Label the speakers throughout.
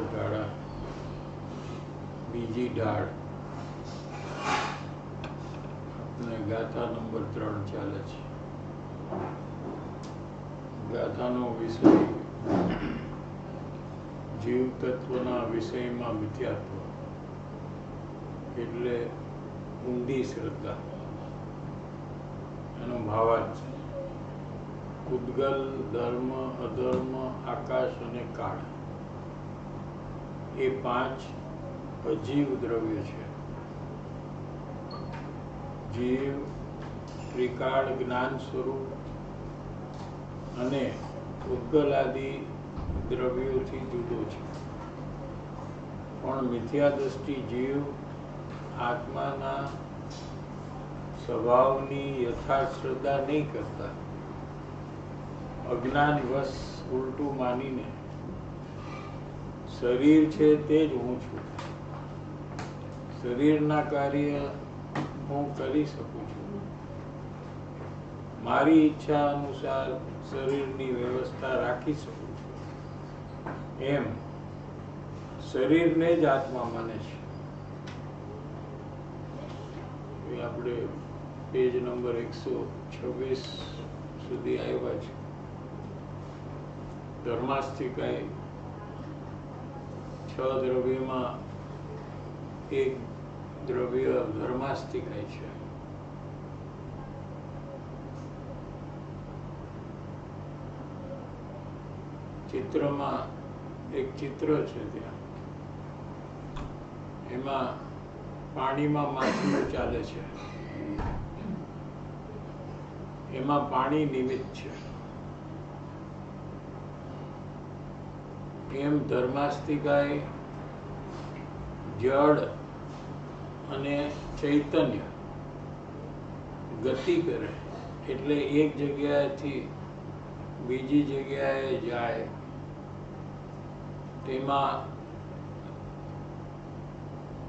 Speaker 1: ઢાળા બીજી ઢાળ અને ગાથા નંબર 3 ચાલે છે. ગાથાનો વિષય જીવ તત્વના વિષયમાં મિથ્યાત્વ એટલે ઊંડી શ્રદ્ધા. એનો ભાવાર્થ ઉદ્ગલ, ધર્મ, અધર્મ, આકાશ અને કાળ એ 5 અજીવ દ્રવ્ય છે. જીવ ત્રિકાળ જ્ઞાન સ્વરૂપ અને ઉદ્ગલ આદિ દ્રવ્યોથી જુદો છે, પણ મિથ્યા દ્રષ્ટિ જીવ આત્માના સ્વભાવની યથાર્થ શ્રદ્ધા નહીં કરતા અજ્ઞાનવશ ઉલટું માનીને શરીર છે તે જ હું છું, શરીરના કાર્ય હું કરી શકું છું, મારી ઈચ્છા અનુસાર શરીરની વ્યવસ્થા રાખી શકું છું, એમ શરીરને જ આત્મા માને છે. એ આપણે પેજ નંબર 126 સુધી આવ્યા છે. ધર્માસ્તિકાએ 6 દ્રવ્યમાં એક દ્રવ્ય ધર્માસ્તિકાય છે. ચિત્રમાં એક ચિત્ર છે, ત્યાં એમાં પાણીમાં માછલું ચાલે છે, એમાં પાણી નિમિત્ત છે. એમ ધર્માસ્તિકાએ જળ અને ચૈતન્ય ગતિ કરે એટલે એક જગ્યાએથી બીજી જગ્યાએ જાય, તેમાં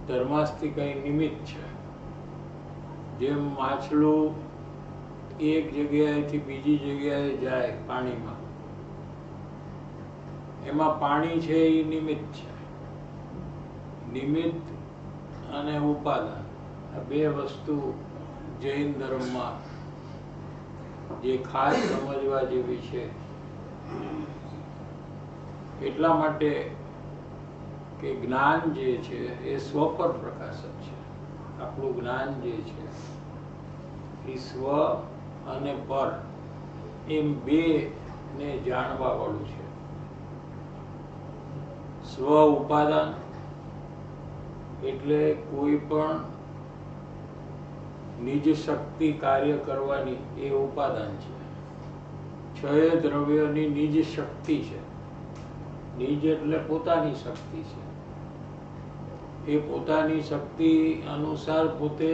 Speaker 1: ધર્માસ્તિકાય નિમિત્ત છે. જેમ માછલું એક જગ્યાએથી બીજી જગ્યાએ જાય પાણીમાં, એમાં પાણી છે એ નિમિત્ત છે. નિમિત્ત અને ઉપાદાન આ 2 વસ્તુ જૈન ધર્મમાં જે ખાસ સમજવા જેવી છે. એટલા માટે કે જ્ઞાન જે છે એ સ્વપર પ્રકાશક છે. આપણું જ્ઞાન જે છે એ સ્વ અને પર એમ 2 ને જાણવા વાળું છે. સ્વ ઉપાદાન એટલે કોઈ પણ નિજ શક્તિ કાર્ય કરવાની એ ઉપાદાન છે. 6 દ્રવ્યોની નિજ શક્તિ છે. નિજ એટલે પોતાની શક્તિ છે. એ પોતાની શક્તિ અનુસાર પોતે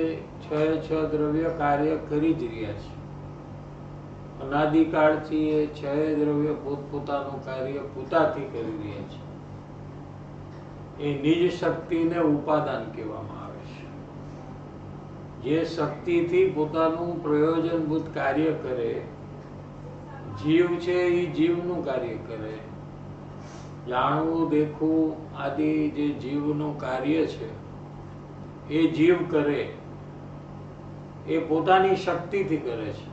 Speaker 1: 6 દ્રવ્ય કાર્ય કરી જ રહ્યા છે. અનાદિકાળથી એ 6 દ્રવ્ય પોતપોતાનું કાર્ય પોતાથી કરી રહ્યા છે. એ નિજ શક્તિને ઉપાદાન કહેવામાં આવે છે. જે શક્તિથી પોતાનું પ્રયોજનભૂત કાર્ય કરે, જીવ છે એ જીવનું કાર્ય કરે. જાણવું, દેખવું આદિ જે જીવનું કાર્ય છે એ જીવ કરે, એ પોતાની શક્તિથી કરે છે.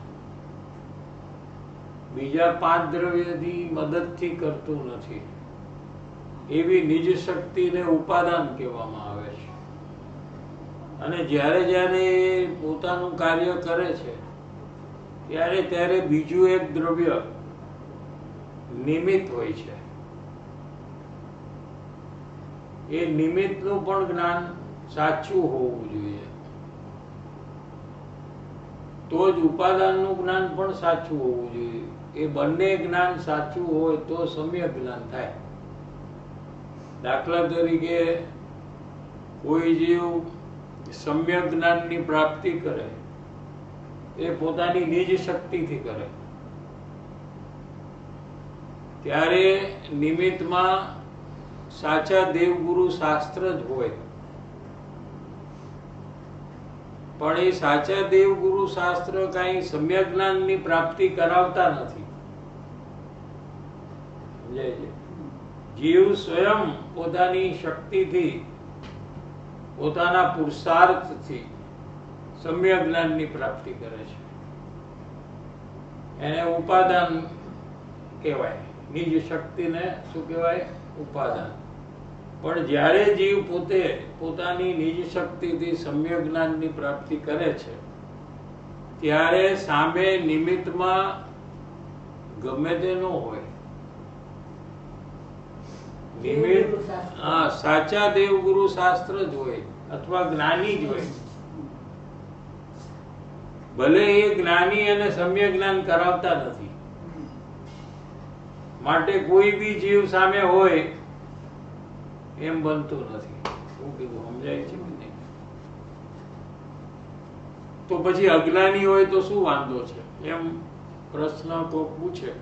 Speaker 1: બીજા 5 દ્રવ્યની મદદથી કરતું નથી. એવી નિજ શક્તિને ઉપાદાન કહેવામાં આવે છે. અને જ્યારે જ્યારે પોતાનું કાર્ય કરે છે ત્યારે ત્યારે બીજું એક દ્રવ્ય નિમિત્ત હોય છે. એ નિમિત્તનું પણ જ્ઞાન સાચું હોવું જોઈએ. તો જ ઉપાદાનનું જ્ઞાન પણ સાચું હોવું જોઈએ. એ બંને જ્ઞાન સાચું હોય તો સમ્યક જ્ઞાન થાય. દાખલા તરીકે કોઈ જીવ સમ્યક જ્ઞાનની પ્રાપ્તિ કરે એ પોતાની નિજ શક્તિથી કરે, ત્યારે નિમિત્તમાં સાચા દેવગુરુ શાસ્ત્ર જ હોય. પણ એ સાચા દેવગુરુ શાસ્ત્ર કઈ સમ્યક જ્ઞાનની પ્રાપ્તિ કરાવતા નથી. સમજાય છે? જીવ સ્વયં પોતાની શક્તિથી, પોતાના પુરુષાર્થથી સમ્યક જ્ઞાનની પ્રાપ્તિ કરે છે. એને ઉપાદાન કહેવાય. નિજ શક્તિને શું કહેવાય? ઉપાદાન. પણ જ્યારે જીવ પોતે પોતાની નિજ શક્તિથી સમ્યક જ્ઞાનની પ્રાપ્તિ કરે છે, ત્યારે સામે નિમિત્તમાં ગમે તે ન હોય, નિમિત્ત સાચા દેવગુરુ શાસ્ત્ર જ હોય અથવા જ્ઞાની જ હોય. ભલે એ જ્ઞાની અને સમ્યક જ્ઞાન કરાવતા નથી. માટે કોઈ બી જીવ સામે હોય એમ બનતું નથી. શું કીધું? સમજાય છે કે નહીં? તો પછી અજ્ઞાની હોય તો શું વાંધો છે? એમ પ્રશ્ન કોક પૂછે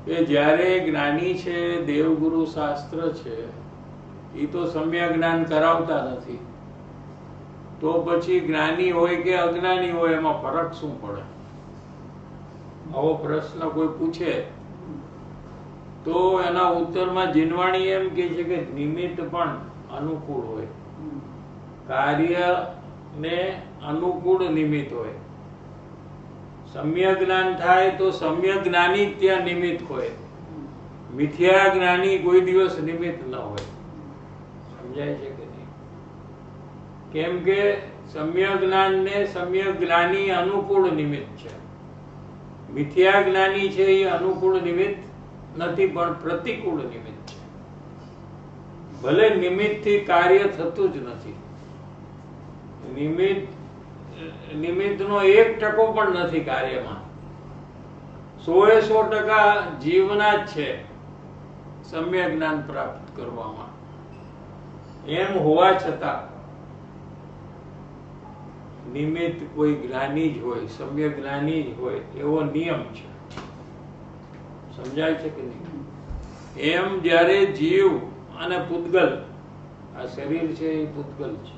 Speaker 1: કે જ્યારે જ્ઞાની છે, દેવગુરુ શાસ્ત્ર છે, એ તો સમ્યક જ્ઞાન કરાવતા નથી, તો પછી જ્ઞાની હોય કે અજ્ઞાની હોય એમાં ફરક શું પડે? આવો પ્રશ્ન કોઈ પૂછે તો એના ઉત્તરમાં જીનવાણી એમ કે છે કે નિમિત્ત પણ અનુકૂળ હોય, કાર્યને અનુકૂળ નિમિત્ત હોય. સમ્યક જ્ઞાન થાય તો સમ્યક જ્ઞાની ત્યાં નિમિત્ત હોય, મિથ્યા જ્ઞાની કોઈ દિવસ નિમિત્ત ન હોય. સમજાય છે કે નહીં? કેમ કે સમ્યક જ્ઞાન ને સમ્યક જ્ઞાની અનુકૂળ નિમિત્ત છે. મિથ્યા જ્ઞાની છે એ અનુકૂળ નિમિત્ત નથી, પણ પ્રતિકૂળ નિમિત્ત છે. ભલે નિમિત્તથી કાર્ય થતું જ નથી, નિમિત્તનો 1% પણ નથી કાર્યમાં. 100% જીવના જ છે સમ્યક જ્ઞાન પ્રાપ્ત કરવામાં. એમ હોવા છતાં નિમિત્ત કોઈ જ્ઞાની જ હોય, સમ્યક જ્ઞાની જ હોય એવો નિયમ છે. સમજાય છે કે નહીં? એમ જ્યારે જીવ અને પૂતગલ, આ શરીર છે એ પૂતગલ છે,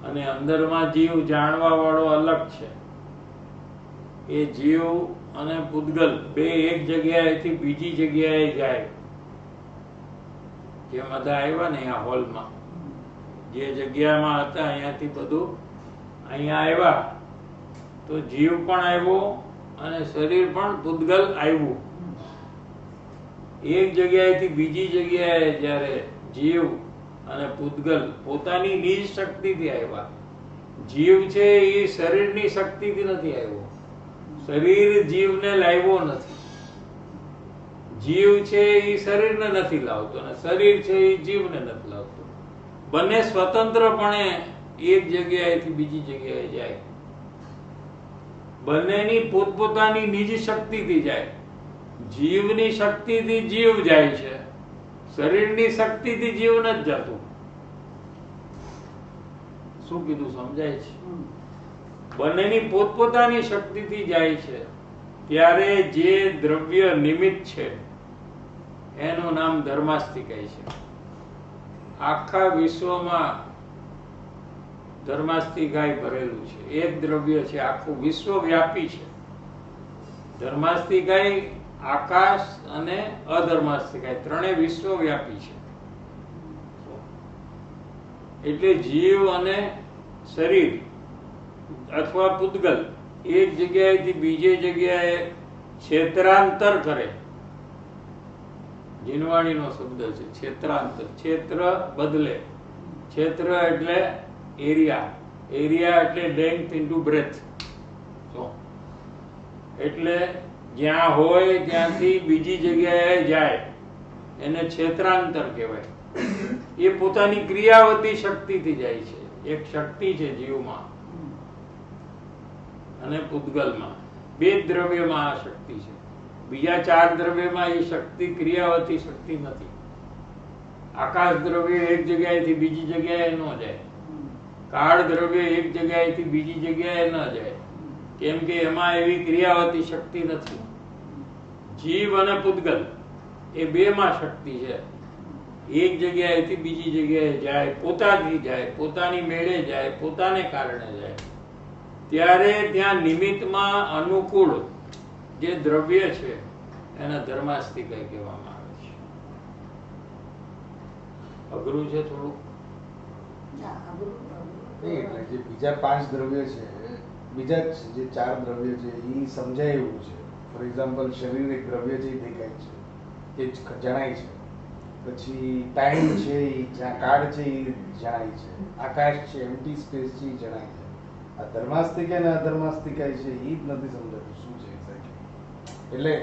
Speaker 1: અને અંદરમાં જીવ જાણવા વાળો અલગ છે. એ જીવ અને પૂતગલ બે એક જગ્યાએથી બીજી જગ્યાએ જાય. જેમ બધા આવ્યા ને આ હોલમાં, જે જગ્યામાં હતા અહીંયાથી બધું અહીંયા આવ્યા, તો જીવ પણ આવ્યો અને શરીર પણ પૂતગલ આવ્યું. એક જગ્યાએથી બીજી જગ્યાએ જ્યારે જીવ અને પૂતગલ પોતાની નિજ શક્તિથી આવ્યા. જીવ છે એ શરીરની શક્તિથી નથી આવ્યો, શરીર જીવને લાવ્યો નથી. જીવ છે એ શરીરને નથી લાવતો અને શરીર છે એ જીવને નથી લાવતો. બંને સ્વતંત્રપણે એક જગ્યાએથી બીજી જગ્યાએ જાય. બંનેની પોતપોતાની નિજ શક્તિથી જાય. જીવની શક્તિથી જીવ જાય છે, શરીરની શક્તિથી જીવ નથી જતું. શું કીધું? સમજાય છે? બંનેની પોતપોતાની શક્તિથી જાય છે. ત્યારે જે દ્રવ્ય નિમિત્ત છે એનું નામ ધર્માસ્તિકાય છે. આખા વિશ્વમાં ધર્માસ્તિકાય ભરેલું છે. એક દ્રવ્ય છે, આખું વિશ્વ વ્યાપી છે. ધર્માસ્તિકાય, આકાશ અને અધર્માસ્તિકાય ત્રણેય વિશ્વ વ્યાપી છે. એટલે જીવ અને શરીર અથવા પૂતગલ એક જગ્યાએથી બીજી જગ્યાએ ક્ષેત્રાંતર કરે. જીનવાણીનો શબ્દ છે ક્ષેત્રાંતર. ક્ષેત્ર બદલે. ક્ષેત્ર એટલે એરિયા, એરિયા એટલે લેન્થ ઇન્ટુ બ્રેથ. એટલે જ્યાં હોય ત્યાંથી બીજી જગ્યાએ જાય એને ક્ષેત્રાંતર કહેવાય. એ પોતાની ક્રિયાવતી શક્તિથી જાય છે. એક શક્તિ છે જીવમાં અને પૂતગલમાં. બે જ દ્રવ્યમાં આ શક્તિ છે. બીજા 4 દ્રવ્યમાં એ શક્તિ ક્રિયાવતી શક્તિ નથી. આકાશ દ્રવ્ય એક જગ્યાએથી બીજી જગ્યાએ ન જાય. કાળ દ્રવ્ય એક જગ્યાએથી બીજી જગ્યાએ ન જાય, કેમ કે એમાં એવી ક્રિયાવતી શક્તિ નથી. જીવ અને પૂતગલ એ બેમાં શક્તિ છે. એક જગ્યાએથી બીજી જગ્યાએ જાય, પોતાથી જાય, પોતાની મેળે જાય, પોતાને કારણે જાય. ત્યારે ત્યાં નિમિત્તમાં અનુકૂળ જે દ્રવ્ય છે એને ધર્માસ્તિક કહેવામાં આવે છે. અઘરું છે થોડું.
Speaker 2: એટલે જે બીજા 5 દ્રવ્ય છે, બીજા જે 4 દ્રવ્ય છે એ સમજાય એવું છે. ફોર એક્ઝામ્પલ શરીર એક દ્રવ્ય છે, એ દેખાય છે, એ જણાય છે. પછી ટાઈમ છે, એ કાળ છે, એ જણાય છે. આકાશ છે, એમ્પ્ટી સ્પેસ છે, એ જણાય છે. આ ધર્માસ્તિક અને અધર્માસ્તિક છે, એ જ નથી સમજાતું શું છે એક્ઝેક્ટલી. એટલે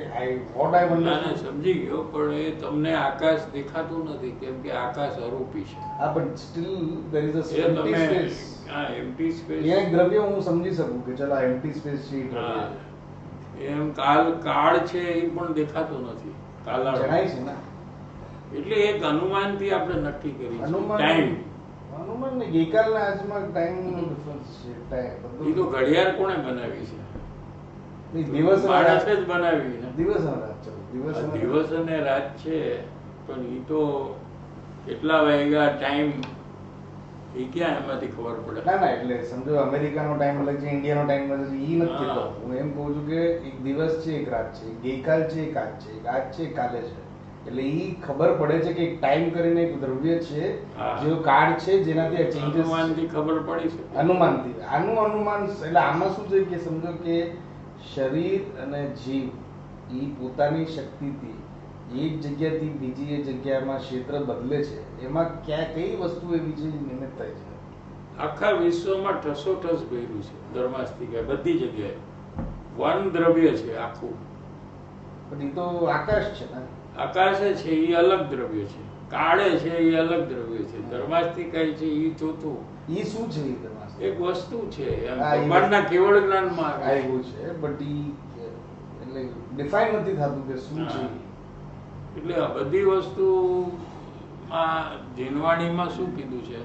Speaker 1: સમજી ગયો, પણ એ તમને આકાશ દેખાતું નથી, કેમ કે આકાશ અરૂપી છે.
Speaker 2: હા, પણ steel there is a empty space.
Speaker 1: હા, એમ્પ્ટી સ્પેસ.
Speaker 2: એક દ્રવ્ય હું સમજી શકું કે ચલો આ એમ્પ્ટી સ્પેસ છે,
Speaker 1: એમ કાળ છે એ પણ દેખાતું નથી. કાલાળ
Speaker 2: જણાય છે ને.
Speaker 1: એટલે એક અનુમાનથી આપણે નક્કી કરી
Speaker 2: ટાઈમ. અનુમાન ને ગઈકાલના આજમાં ટાઈમનો ડિફરન્સ છે. ટાઈમ
Speaker 1: એ તો ઘડિયાળ કોણે બનાવી છે?
Speaker 2: દિવસ
Speaker 1: માણસે જ બનાવી ને.
Speaker 2: દિવસ અને રાત.
Speaker 1: દિવસ અને રાત છે, પણ એ તો કેટલા વાગ્યા ટાઈમ એ ક્યાં એમાંથી ખબર પડે?
Speaker 2: ના, એટલે સમજો અમેરિકાનો ટાઈમ અલગ છે, ઇન્ડિયાનો ટાઈમ અલગ છે, એ નથી કહેતો હું. એમ કહું છું કે એક દિવસ છે, એક રાત છે, ગઈકાલ છે, એક આજ છે, એક આજ છે, કાલે છે. એટલે એ ખબર પડે છે કે એક ટાઈમ કરીને એક દ્રવ્ય છે, જે કાળ છે, જેનાથી ચેન્જીસ
Speaker 1: અનુમાનથી ખબર પડી છે.
Speaker 2: અનુમાનથી. આનું અનુમાન એટલે આમાં શું છે કે સમજો કે શરીર અને જીવ એ પોતાની શક્તિથી એક જગ્યાથી બીજી જગ્યામાં ક્ષેત્ર બદલે છે. એમાં ક્યાં કઈ વસ્તુ એવી છે નિમિત્ત થાય છે?
Speaker 1: આખા વિશ્વમાં ઠસોઠસ ભર્યું છે ધર્માસ્તિકા, બધી જગ્યાએ. વન દ્રવ્ય છે આખું.
Speaker 2: પણ એ તો આકાશ છે ને.
Speaker 1: આકાશે છે એ અલગ દ્રવ્ય છે, કાળે છે એ અલગ દ્રવ્ય છે, ધર્માસ્તિકા છે એ ચોથું.
Speaker 2: એ શું છે?
Speaker 1: એક વસ્તુ છે, ભગવાનના કેવળ જ્ઞાનમાં
Speaker 2: આવ્યું છે, બટ એટલે ડિફાઇન નથી થતું કે શું છે.
Speaker 1: એટલે આ બધી વસ્તુમાં જીનવાણીમાં શું કીધું છે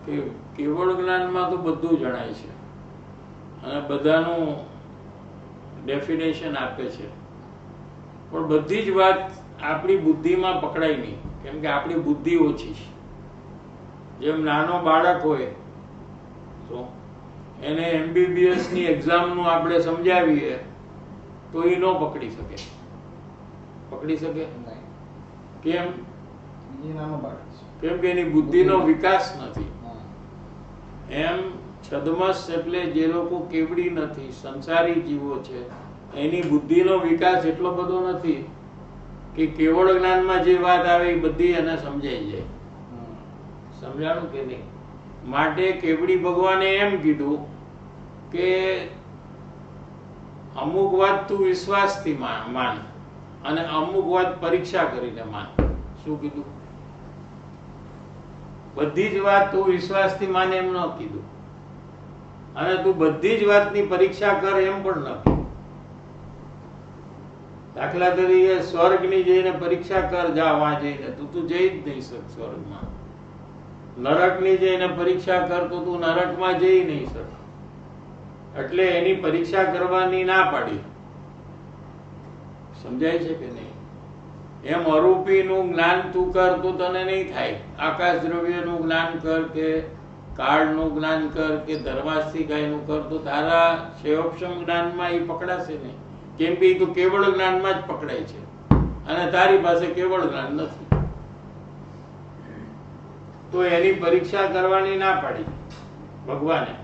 Speaker 1: કે કેવળ જ્ઞાનમાં તો બધું જણાય છે અને બધાનું ડેફિનેશન આપે છે, પણ બધી જ વાત આપણી બુદ્ધિમાં પકડાય નહીં, કેમ કે આપણી બુદ્ધિ ઓછી છે. જેમ નાનો બાળક હોય તો એને MBBS ની એક્ઝામનું આપણે સમજાવીએ તો એ ન પકડી શકે. પકડી શકે કેમ? કેમ કે એની બુદ્ધિનો વિકાસ નથી. એમ છદ્મસ એટલે જે લોકો કેવડી નથી, સંસારી જીવો છે, એની બુદ્ધિનો વિકાસ એટલો બધો નથી કે કેવળ જ્ઞાનમાં જે વાત આવે એ બધી એને સમજાઈ જાય. સમજાણું કે નહીં? માટે કેવડી ભગવાને એમ કીધું કે અમુક વાત તું વિશ્વાસથી માન અને અમુક વાત પરીક્ષા કરીને માન. શું કીધું? બધી જ વાત તું વિશ્વાસથી માન એમ ન કીધું, અને તું બધી જ વાતની પરીક્ષા કર એમ પણ ન કીધું. દાખલા તરીકે સ્વર્ગની જઈને પરીક્ષા કર, જા વાં જઈને, તું જઈ જ નહીં શક સ્વર્ગમાં. નરકની જઈને પરીક્ષા કર તો તું નરકમાં જઈ નહીં શક. એટલે એની પરીક્ષા કરવાની ના પાડી. સમજાય છે કે નહીં? એમ અરૂપીનું જ્ઞાન તું કર તો તને નહીં થાય. આકાશ દ્રવ્યનું જ્ઞાન કર કે કાળનું જ્ઞાન કર કે ધર્માસ્તિકાયનું કર તો તારા ક્ષયોક્ષમ જ્ઞાનમાં એ પકડાશે નહીં, કેમ કે એ તો કેવળ જ્ઞાનમાં જ પકડાય છે અને તારી પાસે કેવળ જ્ઞાન નથી. તો એની પરીક્ષા કરવાની ના પાડી ભગવાને.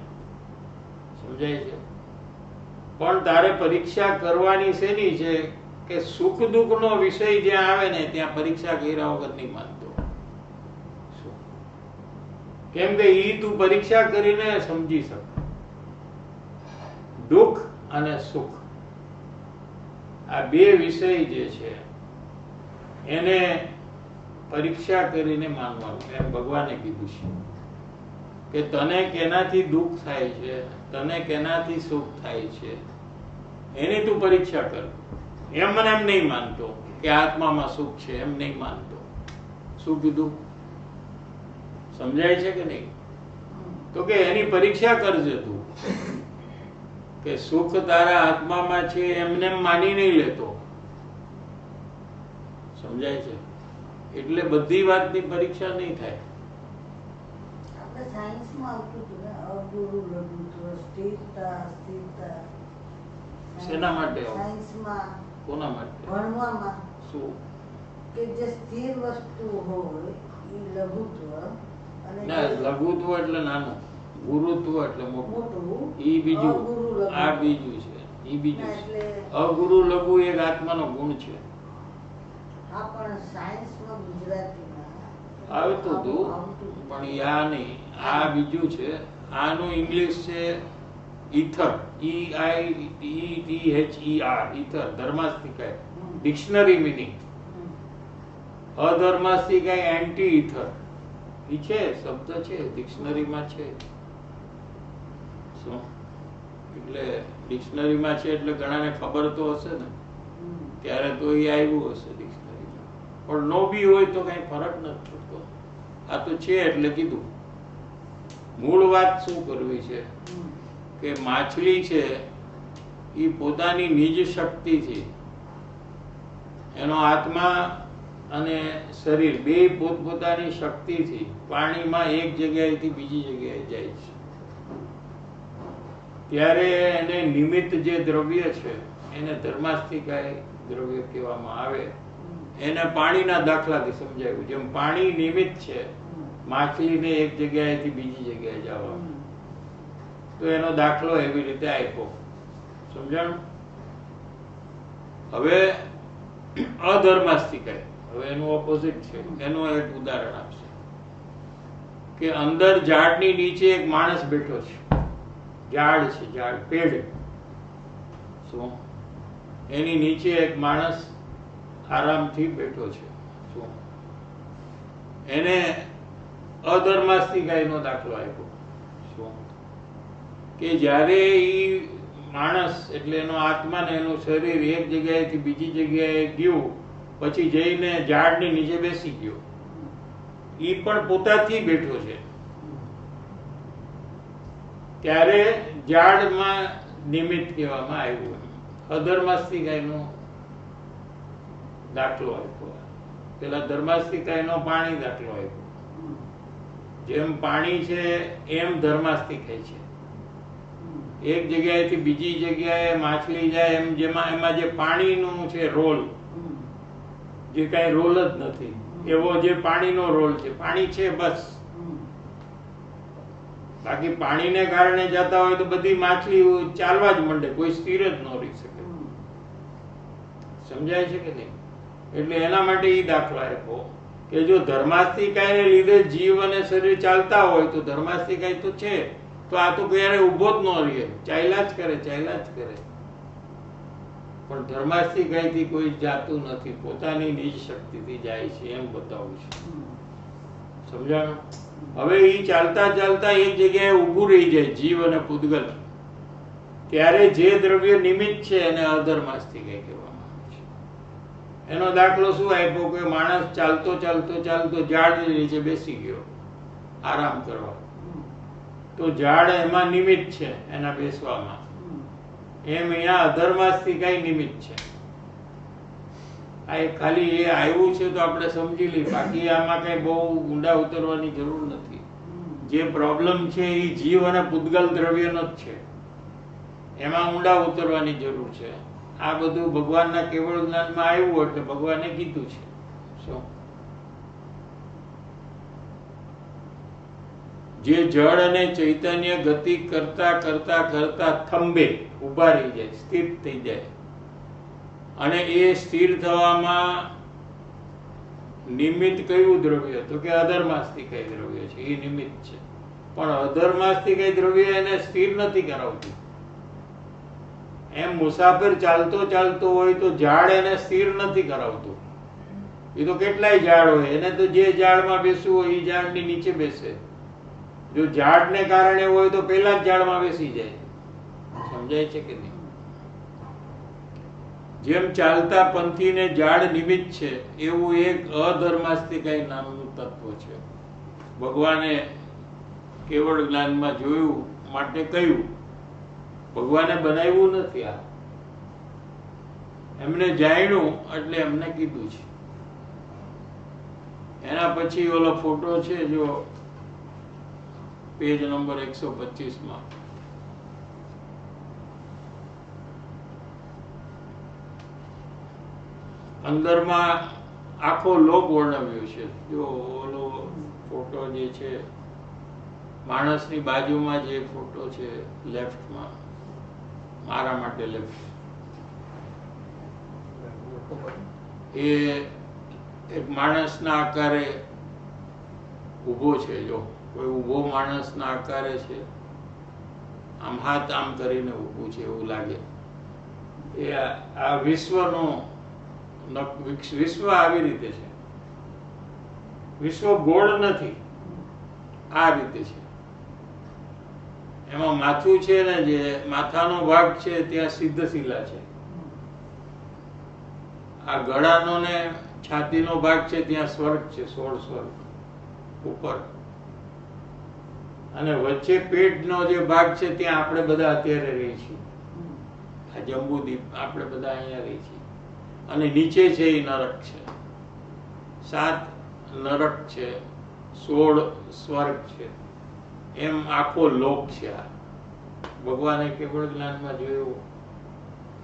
Speaker 1: સમજાય છે? પણ તારે પરીક્ષા કરવાની શેની છે કે સુખ દુઃખ નો વિષય જ્યાં આવે ને ત્યાં પરીક્ષા કર્યા વગર નહીં માનતો. કેમ કે ઈ તું પરીક્ષા કરીને સમજી શક. દુઃખ અને સુખ આ બે વિષય જે છે એને પરીક્ષા કરીને માનવાનું, એમ ભગવાને કીધું છે. કે તને કેનાથી દુઃખ થાય છે, તને કેનાથી સુખ થાય છે, એની તું પરીક્ષા કર. એમ મને એમ નહીં માનતો કે આત્મામાં સુખ છે, એમ નહીં માનતો. શું કીધું? સમજાય છે કે નહીં? તો કે એની પરીક્ષા કરજે તું, કે સુખ તારા આત્મામાં છે એમને એમ માની નહીં લેતો. સમજાય છે? એટલે બધી વાતની પરીક્ષા નહીં થાય.
Speaker 3: આપણે સાયન્સમાં આવતું હતું ને, અગુરુ લઘુત્વ, સ્થિરતા, અસ્થિરતા.
Speaker 1: શેના માટે આવું?
Speaker 3: સાયન્સમાં
Speaker 1: કોના માટે?
Speaker 3: ભણવામાં
Speaker 1: શું?
Speaker 3: કે જે સ્થિર વસ્તુ હોય એ લઘુત્વ અને
Speaker 1: ના, લઘુત્વ એટલે નાનું, ગુરુત્વ એટલે મોટું.
Speaker 3: મોટું
Speaker 1: ઈ બીજું,
Speaker 3: અગુરુ લઘુ.
Speaker 1: આ બીજું છે. ઈ બીજું
Speaker 3: ના,
Speaker 1: છે.
Speaker 3: એટલે
Speaker 1: અગુરુ લઘુ એક આત્માનો ગુણ છે.
Speaker 3: આ પણ સાયન્સમાં ગુજરાતીમાં
Speaker 1: આવતું હતું
Speaker 3: આવતું હતું.
Speaker 1: પણ ઈ આ નહીં, આ બીજું છે. આનું ઇંગ્લિશ છે ઈથર, EITHER, ઈથર. ધર્માસ્તિકાય ડિક્શનરી મિનિંગ. અધર્માસ્તિકાય એન્ટી ઈથર. ઈ છે, શબ્દ છે, ડિક્શનરીમાં છે. શું? એટલે ડિક્શનરીમાં છે એટલે ઘણાને ખબર તો હશે ને, ત્યારે તો એ આવ્યું હશે ડિક્શનરીમાં. પણ નો બી હોય તો કઈ ફરક નથી પડતો. આ તો છે એટલે કીધું. મૂળ વાત શું કરવી છે કે માછલી છે એ પોતાની નિજ શક્તિથી, એનો આત્મા અને શરીર બે પોતપોતાની શક્તિથી પાણીમાં એક જગ્યાએથી બીજી જગ્યાએ જાય છે. ત્યારે એને નિમિત્ત જે દ્રવ્ય છે એને ધર્માસ્તિકાય દ્રવ્ય કહેવામાં આવે. એને પાણીના દાખલાથી સમજાવ્યું. જેમ પાણી નિમિત્ત છે માછલીને એક જગ્યાએથી બીજી જગ્યાએ જવાનું, તો એનો દાખલો એવી રીતે આપ્યો. સમજાણું? હવે અધર્માસ્તિકાય, હવે એનું ઓપોઝિટ છે. એનું એક ઉદાહરણ આપશે કે અંદર ઝાડની નીચે એક માણસ બેઠો છે. ઝાડ છે, ઝાડ, પેડ. શું? એની નીચે એક માણસ આરામથી બેઠો છે. શું? એને અધર્માસ્તિકાયનો દાખલો આપ્યો. શું? કે જ્યારે ઈ માણસ એટલે એનો આત્મા ને એનું શરીર એક જગ્યાએથી બીજી જગ્યાએ ગયું, પછી જઈને ઝાડની નીચે બેસી ગયો, ઈ પણ પોતાથી બેઠો છે. ત્યારે ઝાડમાં નિમિત્ત કહેવામાં આવ્યું. અધર્માસ્તિકાયનો દાખલો આપ્યો. પેલા ધર્માસ્તિકાયનો પાણી દાખલો આપ્યો. જેમ પાણી છે એમ ધર્માસ્તિકાય છે. એક જગ્યાએથી બીજી જગ્યાએ માછલી જાય એમ, જેમાં એમાં જે પાણીનું છે રોલ, જે કઈ રોલ જ નથી, એવો જે પાણીનો રોલ છે. પાણી છે બસ. બાકી પાણીને કારણે જતા હોય તો બધી માછલી ચાલવા જ માંડે, કોઈ સ્થિર જ ન રહી શકે. સમજાય છે કે નહીં? એટલે એના માટે એ દાખલો આપ્યો કે જો ધર્માસ્તિકાયને લીધે જીવ અને શરીર ચાલતા હોય તો ધર્માસ્તિકાય તો છે, તો આ તો ક્યારે ઊભો જ ન રહે, ચાલ્યા જ કરે, ચાલ્યા જ કરે. પણ ધર્માસ્તિકાયથી કોઈ જાતું નથી, પોતાની નિજ શક્તિથી જાય છે, એમ બતાવું છે. સમજાણું? હવે એ ચાલતા ચાલતા એક જગ્યાએ ઊભું રહી જાય જીવ અને પૂતગલ, ત્યારે જે દ્રવ્ય નિમિત્ત છે એને અધર્માસ્તિકાય કહેવામાં આવે છે. એનો દાખલો શું આપ્યો કે માણસ ચાલતો ચાલતો ચાલતો ઝાડની નીચે બેસી ગયો આરામ કરવા, તો ઝાડ એમાં નિમિત્ત છે એના બેસવામાં. એમ અહીંયા અધર્માસ્તિકાય નિમિત્ત છે. આ ખાલી એ આવ્યું છે તો આપણે સમજી લઈએ, બાકી આમાં કઈ બહુ ઊંડા ઉતરવાની જરૂર નથી. જે પ્રોબ્લેમ છે એ જીવ અને પૂતગલ દ્રવ્યનો જ છે, એમાં ઊંડા ઉતરવાની જરૂર છે. આ બધું ભગવાનના કેવળ જ્ઞાનમાં આવ્યું એટલે ભગવાને કીધું છે. શું? જે જળ અને ચૈતન્ય ગતિ કરતા કરતા કરતા થંભે, ઉભા રહી જાય, સ્થિર થઈ જાય, અને એ સ્થિર થવામાં નિમિત્ત કયું દ્રવ્ય? તો કે અધર્માસ્તિકાય દ્રવ્ય છે, એ નિમિત્ત છે. પણ અધર્માસ્તિકાય દ્રવ્ય એને સ્થિર નથી કરાવતું. એમ મુસાફર ચાલતો ચાલતો હોય તો ઝાડ એને સ્થિર નથી કરાવતું. એ તો કેટલાય ઝાડ હોય, એને તો જે ઝાડમાં બેસવું હોય એ ઝાડની નીચે બેસે. જો ઝાડને કારણે હોય તો પેલા જ ઝાડમાં બેસી જાય. સમજાય છે કે નહીં? જેમ ચાલતા પંથીને ઝાડ નિમિત્ત છે, એવું એક અધર્માસ્તિકાય નામનું તત્વ છે. ભગવાને કેવળ જ્ઞાનમાં જોયું માટે કહ્યું. ભગવાને બનાવ્યું નથી આ, એમને જાણ્યું એટલે એમને કીધું છે. એના પછી ઓલો ફોટો છે, જો પેજ નંબર 125 અંદરમાં આખો લોક વર્ણવ્યો છે. જો ઓલો ફોટો જે છે, માણસની બાજુમાં જે ફોટો છે લેફ્ટમાં, મારા માટે લેફ્ટ, એ એક માણસના આકારે ઊભો છે. જો કોઈ ઊભો માણસના આકારે છે, આમ હાથ આમ કરીને ઊભું છે એવું લાગે. એ આ વિશ્વનો વિશ્વ આવી રીતે છે. વિશ્વ ગોળ નથી, આ રીતે છે. એમાં માથું છે ને, જે માથાનો ભાગ છે ત્યાં સિદ્ધ શિલા છે. આ ગળાનો ને છાતીનો ભાગ છે ત્યાં સ્વર્ગ છે, 16 સ્વર્ગ ઉપર. અને વચ્ચે પેટનો જે ભાગ છે ત્યાં આપણે બધા અત્યારે રહીએ છીએ. આ જંબુદ્વીપ આપણે બધા અહીંયા રહીએ છીએ. અને નીચે છે એ નરક છે. 7 નરક છે, 16 સ્વર્ગ છે. એમ આખો લોક છે. આ ભગવાને કેવળ જ્ઞાનમાં જોયું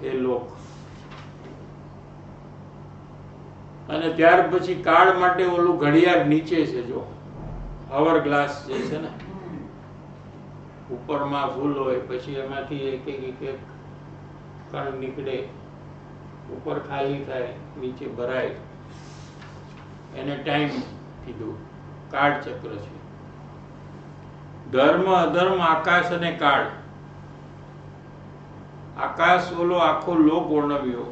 Speaker 1: એ લોક. અને ત્યાર પછી કાળ માટે ઓલું ઘડિયાળ નીચે છે. જો અવર ગ્લાસ જે છે ને, ઉપરમાં ફૂલ હોય, પછી એમાંથી એક કણ નીકળે, ઉપર ખાલી થાય, નીચે ભરાય. એને ટાઈમ કીધું. કાળ ચક્ર છે. ધર્મ અધર્મ, આકાશ અને કાળ. આકાશ ઓલો આખો લોક વર્ણવ્યો,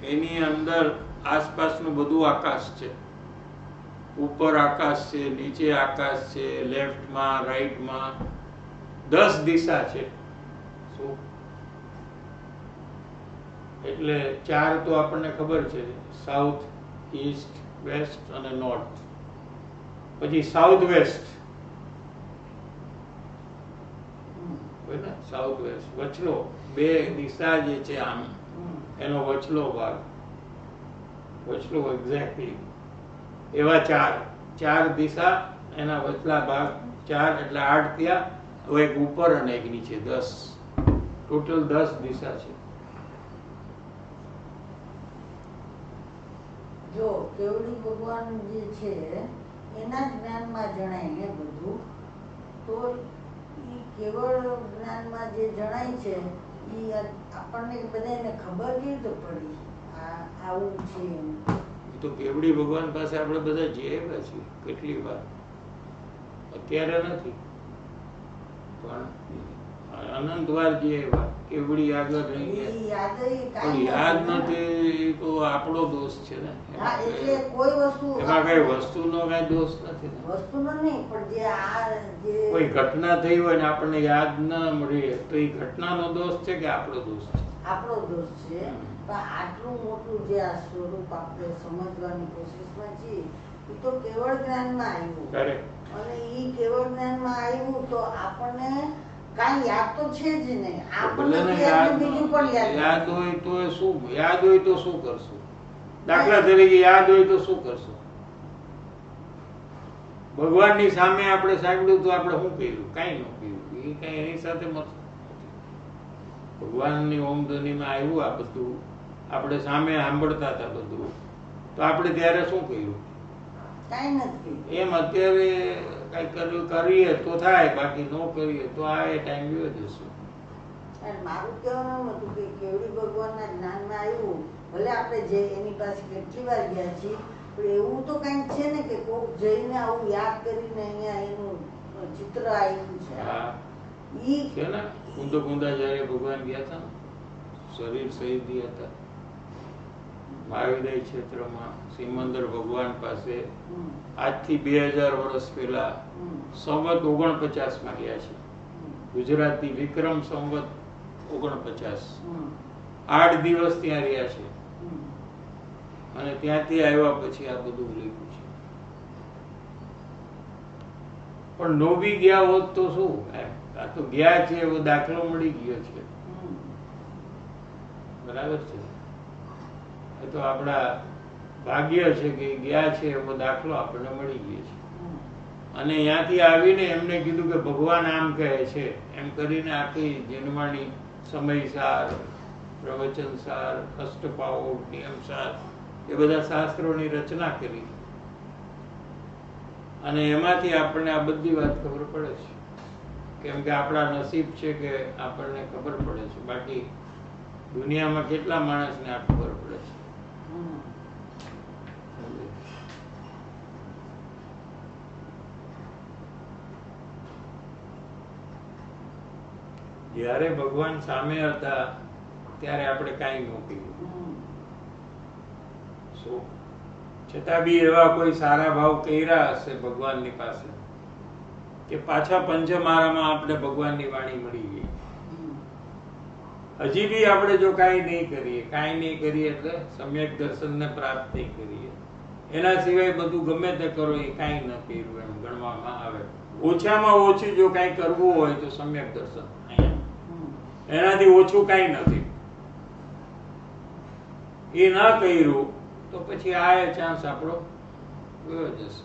Speaker 1: એની અંદર આસપાસનું બધું આકાશ છે. ઉપર આકાશ છે, નીચે આકાશ છે, લેફ્ટમાં રાઈટમાં 10 દિશા છે. શું એટલે 4 તો આપણને ખબર છે, સાઉથ, ઈસ્ટ, વેસ્ટ અને નોર્થ. પછી સાઉથ વેસ્ટ, સાઉથ વેસ્ટ વચલો, 2 દિશા જે છે આમ, એનો વચલો ભાગ, વચલો એક્ઝેક્ટલી. એવા 4 દિશા, એના વચલા ભાગ 4 એટલે 8 થયા. હવે એક ઉપર અને એક નીચે, 10. ટોટલ 10 દિશા છે.
Speaker 3: જો કેવડી ભગવાન જે છે એના જ્ઞાનમાં જણાય ને બધું, તો ઈ કેવળ જ્ઞાનમાં જે જણાય છે ઈ આપણને બધાને ખબર કેવી રીતે પડી આ આવું છે એમ?
Speaker 1: તો કેવડી ભગવાન પાસે આપણે બધા જઈએ છીએ કેટલી વાર. અત્યારે નથી પણ અનંત વાર જઈએ. કેવડી આગળ રહી ગયા પણ યાદ નથી, તો આપણો દોષ છે ને.
Speaker 3: એટલે કોઈ વસ્તુ
Speaker 1: એમાં કઈ વસ્તુનો કઈ દોષ નથી ને.
Speaker 3: વસ્તુનો નહીં, પણ જે આ જે
Speaker 1: કોઈ ઘટના થઈ હોય ને આપણને યાદ ન મળે તો એ ઘટનાનો દોષ છે કે આપણો દોષ છે?
Speaker 3: આપણો દોષ છે. પણ આટલું મોટું જે આ સ્વરૂપ આપણે સમજવાની કોશિશમાં છીએ એ તો કેવળ જ્ઞાનમાં આવ્યું. અને એ કેવળ જ્ઞાનમાં આવ્યું તો આપણને કાંઈ યાદ તો છે જ નહીં. આપણને બીજું પણ યાદ
Speaker 1: હોય તો શું, યાદ હોય તો શું કરશું? દાખલા તરીકે યાદ હોય તો શું કરશું? ભગવાનની સામે આપણે સાંભળ્યું તો આપણે શું કર્યું? કાંઈ ન કર્યું. એ કઈ એની સાથે ભગવાનની ઓમ ધ્વનિમાં આવ્યું આ બધું, આપણે સામે સાંભળતા હતા બધું, તો આપણે ત્યારે શું કર્યું?
Speaker 3: કાંઈ નથી.
Speaker 1: એમ અત્યારે કઈ કર્યું કરીએ તો થાય, બાકી ન કરીએ તો આ ટાઈમ ગયો જશે.
Speaker 3: મારું કહેવાનું હતું કે કેવડી ભગવાનના જ્ઞાનમાં આવ્યું, ભલે આપણે જે એની પાસે કેટલી વાર ગયા છીએ, પણ એવું તો કંઈક છે ને કે કોક જઈને આવું યાદ કરીને અહીંયા એનું ચિત્ર આવ્યું છે.
Speaker 1: હા ઈ છે ને, કુંદા જયારે ભગવાન ગયા હતા ને, શરીર શહીદી હતા, મહાવિદય ક્ષેત્રમાં સિમંદર ભગવાન પાસે
Speaker 3: હમ.
Speaker 1: આજથી 2000 વર્ષ પહેલા
Speaker 3: હમ.
Speaker 1: સંવત 49 માં ગયા છે. ગુજરાતી વિક્રમ સંવત 49.
Speaker 3: હમ.
Speaker 1: 8 દિવસ ત્યાં રહ્યા છે
Speaker 3: હમ.
Speaker 1: અને ત્યાંથી આવ્યા પછી આ બધું લખ્યું છે. પણ નો બી ગયા હોત તો શું એમ, આ તો ગયા છે એવો દાખલો મળી ગયો છે.
Speaker 3: હમ.
Speaker 1: બરાબર છે. એ તો આપણા ભાગ્ય છે કે ગયા છે એવો દાખલો આપણને મળી ગયો છે.
Speaker 3: હમ.
Speaker 1: અને ત્યાંથી આવીને એમને કીધું કે ભગવાન આમ કહે છે એમ કરીને આખી જીનવાણી સમયસાર, પ્રવચનસાર, અષ્ટપાઉડ, નિયમસાર એ બધા શાસ્ત્રોની રચના કરી અને એમાંથી આપણને આ બધી વાત ખબર પડે છે. કેમ કે આપણા નસીબ છે કે આપણને ખબર પડે છે, બાકી દુનિયામાં કેટલા માણસને આ ખબર પડે છે.
Speaker 3: હમ.
Speaker 1: જ્યારે ભગવાન સામે હતા ત્યારે આપણે કાંઈ ન કહ્યું.
Speaker 3: હમ.
Speaker 1: શું છતાં બી એવા કોઈ સારા ભાવ કર્યા હશે ભગવાનની પાસે કે પાછા પંચમારામાં આપણે ભગવાનની વાણી મળી ગઈ.
Speaker 3: હમ.
Speaker 1: હજી બી આપણે જો કાંઈ નહીં કરીએ એટલે સમ્યક દર્શનને પ્રાપ્ત નહીં કરીએ, એના સિવાય બધું ગમે તે કરો એ કાંઈ ન કર્યું એમ ગણવામાં આવે. ઓછામાં ઓછું જો કાંઈ કરવું હોય તો સમ્યક દર્શન, એનાથી ઓછું કાંઈ નથી. એ ના કર્યું તો પછી આ ચાન્સ આપણો ગયો જશે.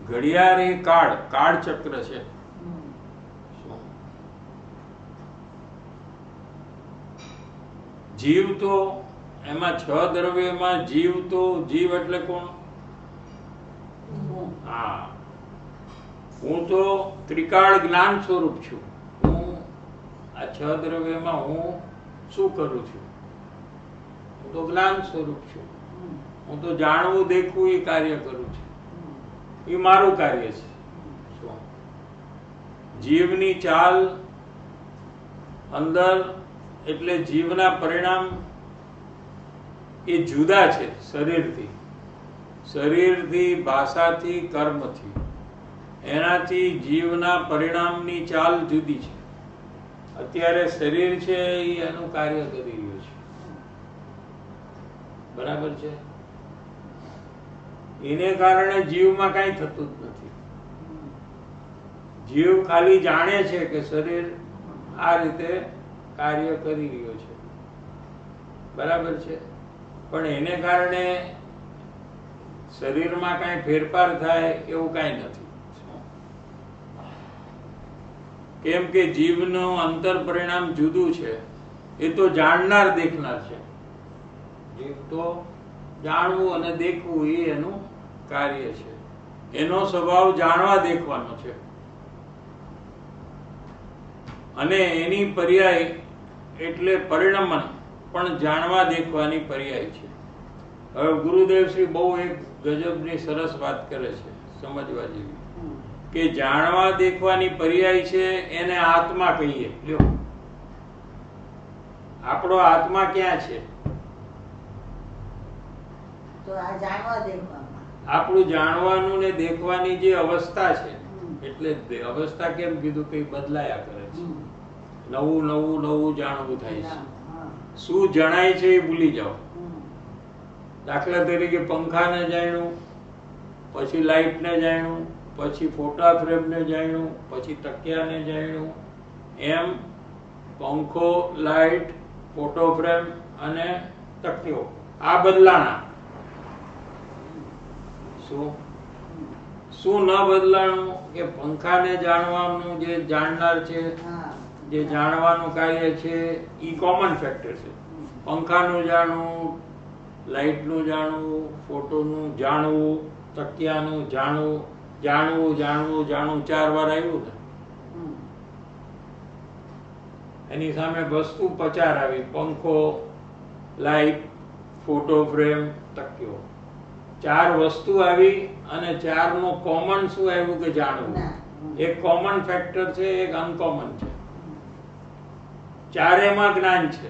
Speaker 1: ઘડિયાળ એ કાળ ચક્ર છે. જીવ તો એમાં 6 દ્રવ્યમાં જીવ એટલે કોણ? હા, હું તો ત્રિકાળ જ્ઞાન સ્વરૂપ છું. હું આ 6 દ્રવ્યમાં હું શું કરું છું? હું તો જ્ઞાન સ્વરૂપ છું. હું તો જાણવું દેખવું એ કાર્ય કરું છું. એ મારું કાર્ય છે. જીવની ચાલ અંદર એટલે જીવના પરિણામ એ જુદા છે શરીરથી, ભાષાથી, કર્મથી. એનાથી જીવના પરિણામની ચાલ જુદી છે. અત્યારે શરીર છે એ એનું કાર્ય કરી રહ્યું છે, બરાબર છે. એને કારણે જીવમાં કાંઈ થતું જ નથી. જીવ ખાલી જાણે છે કે શરીર આ રીતે કાર્ય કરી રહ્યો છે, બરાબર છે. પણ એને કારણે શરીરમાં કાંઈ ફેરફાર થાય એવું કાંઈ નથી. કેમ કે જીવનું અંતર પરિણામ જુદું છે. એ તો જાણનાર દેખનાર છે. જીવ તો જાણવું અને દેખવું એ એનું કાર્ય છે. એનો સ્વભાવ જાણવા દેખવાનો છે અને એની પર્યાય એટલે પરિણમન પણ જાણવા દેખવાની પર્યાય છે. હવે ગુરુદેવ શ્રી બહુ એક ગજબની સરસ વાત કરે છે, સમજવા જેવી, કે જાણવા દેખવાની પર્યાય છે એને આત્મા કહીએ. લ્યો, આપણો આત્મા ક્યાં છે?
Speaker 3: તો આ જાણવા દેખવામાં
Speaker 1: આપણું જાણવાનું ને દેખવાની જે અવસ્થા છે, એટલે અવસ્થા કેમ કીધું કે બદલાયા કરે છે. નવું જાણવું થાય છે. શું જણાય છે એ ભૂલી જાઓ. દાખલા તરીકે પંખાને જાણ્યું, પછી લાઇટને જાણ્યું, પછી ફોટા ફ્રેમને જાણ્યું, પછી તકિયાને જાણ્યું. એમ પંખો, લાઇટ, ફોટો ફ્રેમ અને તકિયો આ બદલાણા. શું ન બદલાણું? કે પંખાને જાણવાનું જે જાણનાર છે, જે જાણવાનું કાર્ય છે એ કોમન ફેક્ટર છે. પંખાનું જાણવું, લાઇટનું જાણવું, ફોટોનું જાણવું, તકિયાનું જાણવું, 4 વાર આવ્યું ને. એની સામે વસ્તુ 50 આવી: પંખો, લાઇટ, ફોટો ફ્રેમ, તકિયો. 4 વસ્તુ આવી અને 4 નું કોમન શું આવ્યું? કે જાણવું. એક કોમન ફેક્ટર છે, એક અનકોમન છે. ચારેયમાં જ્ઞાન છે.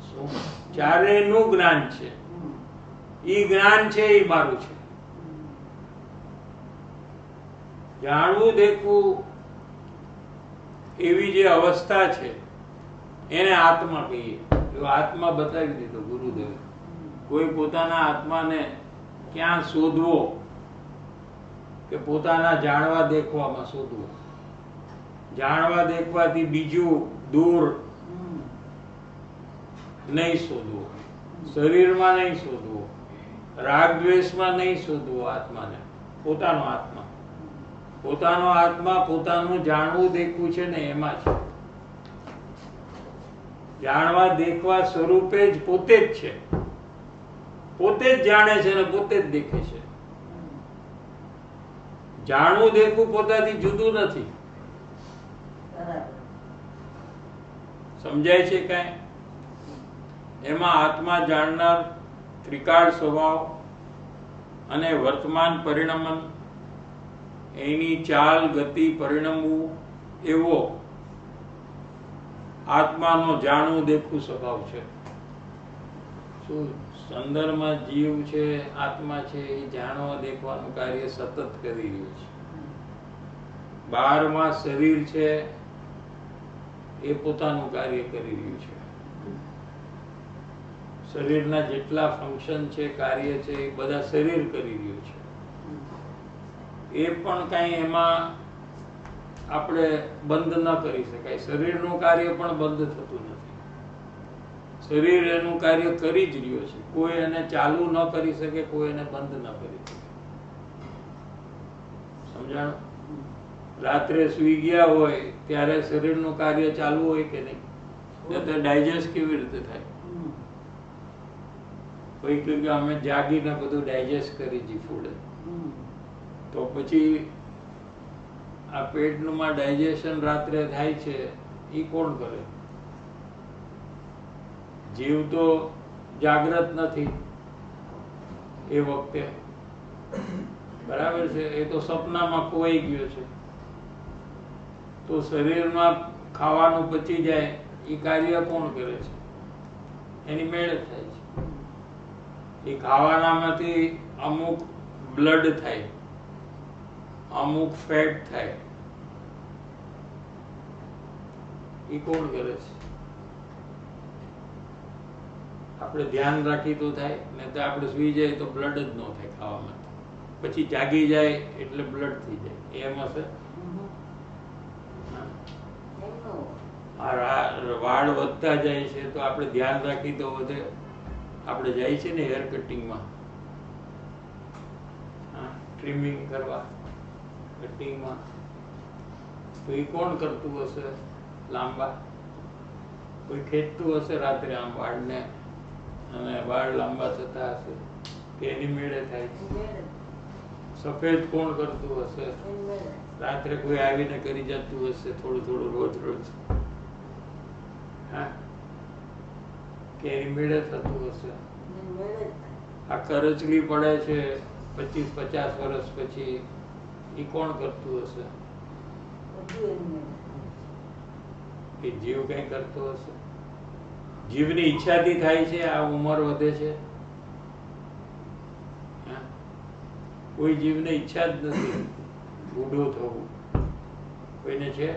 Speaker 1: શું? ચારેયનું જ્ઞાન છે. ઈ જ્ઞાન છે ઈ મારું છે. જાણવું દેખવું એવી જે અવસ્થા છે એને આત્મા કહીએ. જો આત્મા બતાવી દીધો ગુરુદેવ. કોઈ પોતાના આત્માને ક્યાં શોધવો કે પોતાના જાણવા દેખવામાં શોધવો. જાણવા દેખવાથી બીજું દૂર નહીં શોધવો, શરીરમાં નહીં શોધવો, રાગ દ્વેષમાં નહીં શોધવો આત્માને. પોતાનો આત્મા, પોતાનો આત્મા પોતાનું જાણવું દેખવું છે ને એમાં છે. જાણવા દેખવા સ્વરૂપે જ પોતે જ છે. પોતે જ જાણે છે ને પોતે જ દેખે છે. જાણવું દેખવું પોતાથી જુદું નથી. સમજાય છે કઈ? એમાં આત્મા જાણનાર ત્રિકાળ સ્વભાવ અને વર્તમાન પરિણમન, એની ચાલ ગતિ પરિણમવું એવો આત્માનો જાણવું દેખવું સ્વભાવ છે. શું સંદર્ભમાં જીવ છે, આત્મા છે, એ જાણવા દેખવાનું કાર્ય સતત કરી રહ્યું છે. બહારમાં શરીર છે એ પોતાનું કાર્ય કરી રહ્યું છે. શરીરના જેટલા ફંક્શન છે, કાર્ય છે, એ બધા શરીર કરી રહ્યું છે. એ પણ કઈ એમાં આપણે બંધ ન કરી શકાય. શરીરનું કાર્ય પણ બંધ થતું નથી. શરીર એનું કાર્ય કરી જ રહ્યો છે. કોઈ એને ચાલુ ન કરી શકે, કોઈ એને બંધ ન કરી શકે. સમજાણું? રાત્રે સુઈ ગયા હોય ત્યારે શરીરનું કાર્ય ચાલુ હોય કે નહીં? તો ડાયજેસ્ટ કેવી રીતે થાય? કોઈ કે અમે જાગીને બધું ડાયજેસ્ટ કરી જી ફૂડ, તો પછી આ પેટનું ડાયજેશન રાત્રે થાય છે એ કોણ કરે? જીવ તો જાગ્રત નથી એ વખતે, બરાબર છે? એ તો સપનામાં ખોવાઈ ગયો છે. તો શરીરમાં ખાવાનું પચી જાય એ કાર્ય કોણ કરે છે? એની મેળે થાય છે. એ ખાવાનામાંથી અમુક બ્લડ થાય, અમુક ફેટ થાય. એ કોણ કરે છે? આપણે ધ્યાન રાખી તો થાય, ને તો આપણે સુઈ જાય તો બ્લડ જ ન થાય ખાવામાં. પછી જાગી જાય એટલે બ્લડ થઈ જાય. એમ હશે? વાળ વધતા જાય છે તો આપણે ધ્યાન રાખી તો વધે. આપણે જાય છે ને હેર કટિંગમાં, ટ્રીમિંગ કરવા, કટિંગમાં, તો એ કોણ કરતું હશે? લાંબા કોઈ ખેંચતું હશે રાત્રે આમ વાળને, અને વાળ લાંબા થતા હશે કે એની મેળે થાય છે? સફેદ કોણ કરતું હશે? રાત્રે કોઈ આવીને કરી જતું હશે થોડું થોડું રોજ રોજ, હા, કે એની મેળે થતું હશે? આ કરચલી પડે છે 25-50 વર્ષ પછી, એ કોણ કરતું હશે? એ જીવ કઈ કરતો હશે? જીવની ઈચ્છાથી થાય છે આ ઉંમર વધે છે? કોઈ જીવને ઈચ્છા જ નથી બુઢો થવું. કોઈને છે?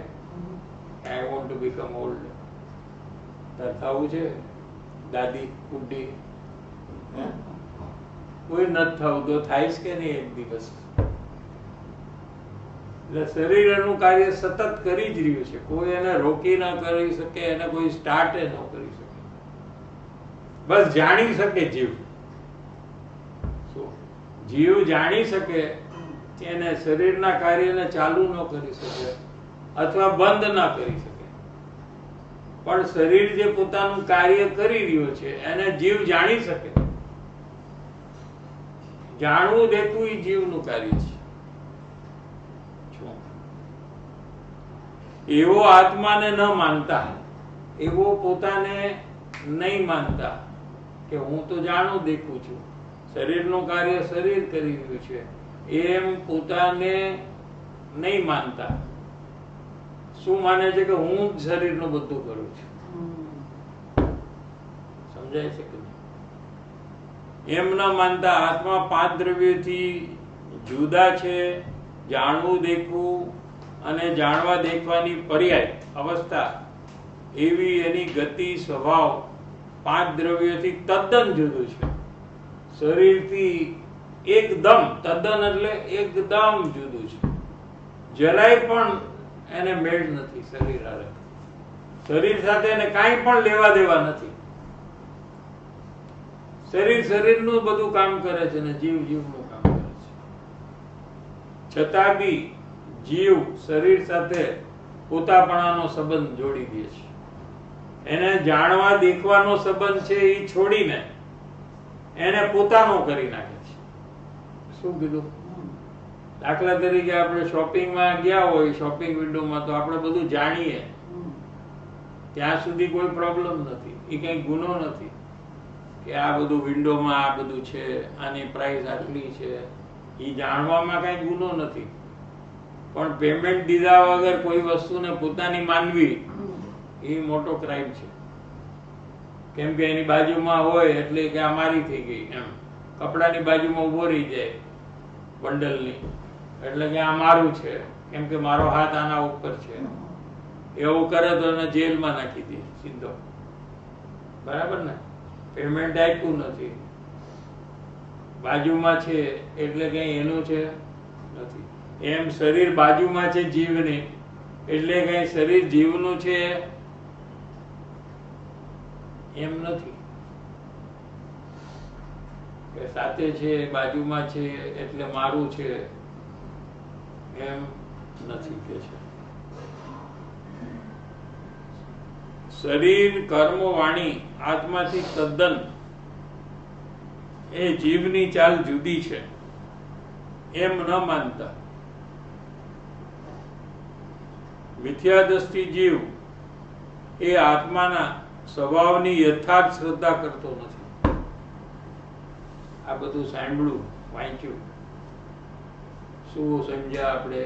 Speaker 1: I want to become old. તાર થવું છે દાદી બુઢી? કોઈ નથી થવું. તો થાય છે કે નહીં એક દિવસ? એટલે શરીર એનું કાર્ય સતત કરી જ રહ્યું છે. કોઈ એને રોકી ન કરી શકે, એને કોઈ સ્ટાર્ટ ન કરી શકે. બસ જાણી શકે જીવ. જીવ જાણી શકે, એને શરીરના કાર્યને ચાલુ ન કરી શકે અથવા બંધ ન કરી શકે. પણ શરીર જે પોતાનું કાર્ય કરી રહ્યો છે એને જીવ જાણી શકે. જાણવું દેખવું એ જીવનું કાર્ય છે. એવો આત્માને ન માનતા, એવો પોતાને નહીં માનતા કે હું તો જાણું દેખું છું, શરીરનું કાર્ય શરીર કરી રહ્યું છે, એમ પોતાને નહીં માનતા. શું માને છે કે હું જ શરીરનું બધું કરું છું. સમજાય છે કે નહીં? એમ ન માનતા આત્મા 5 દ્રવ્યોથી જુદા છે. જાણવું દેખવું અને જાણવા દેખવાની પર્યાય અવસ્થા એવી એની ગતિ સ્વભાવ 5 દ્રવ્યોથી તદ્દન જુદું છે. શરીરથી એકદમ, તદ્દન એટલે એકદમ જુદું છે. જરાય પણ એને મેળ નથી શરીર હારે. શરીર સાથે એને કાંઈ પણ લેવા દેવા નથી. શરીર શરીરનું બધું કામ કરે છે ને જીવ જીવનું કામ કરે છે. છતાં બી જીવ શરીર સાથે પોતાપણાનો સંબંધ જોડી દે છે. એને જાણવા દેખવાનો સંબંધ છે એ છોડીને એને પોતાનો કરી નાખે છે. શું કીધું? દાખલા તરીકે આપણે શોપિંગમાં ગયા હોય, શોપિંગ વિન્ડોમાં, તો આપણે બધું જાણીએ ત્યાં સુધી કોઈ પ્રોબ્લેમ નથી. એ કઈ ગુનો નથી કે આ બધું વિન્ડોમાં આ બધું છે, આની પ્રાઇસ આટલી છે. એ જાણવામાં કઈ ગુનો નથી. પણ પેમેન્ટ દીધા વગર કોઈ વસ્તુને પોતાની માનવી એ મોટો ક્રાઇમ છે. કેમ કે એની બાજુમાં હોય એટલે કે આ મારી થઈ ગઈ એમ. કપડાની બાજુમાં ઉભો રહી જાય બંડલની એટલે કે આ મારું છે, કેમ કે મારો હાથ આના ઉપર છે. એવું કરે તો એને જેલમાં નાખી દે સીધો. બરાબર ને? પેમેન્ટ આપ્યું નથી, બાજુમાં છે એટલે કઈ એનું છે નથી. એમ શરીર બાજુમાં છે જીવની એટલે કઈ શરીર જીવનું છે એમ નથી. કે સાથે છે, બાજુમાં છે એટલે મારું છે એમ નથી કે છે. શરીર, કર્મ, વાણી આત્માથી તદ્દન એ જીવની ચાલ જુદી છે એમ ન માનતા મિથ્યા દ્રષ્ટિ જીવ એ આત્માના સ્વભાવની યથાર્થ શ્રદ્ધા કરતો નથી. આ બધું સાંભળ્યું, વાંચ્યું, શું સમજ્યા આપણે?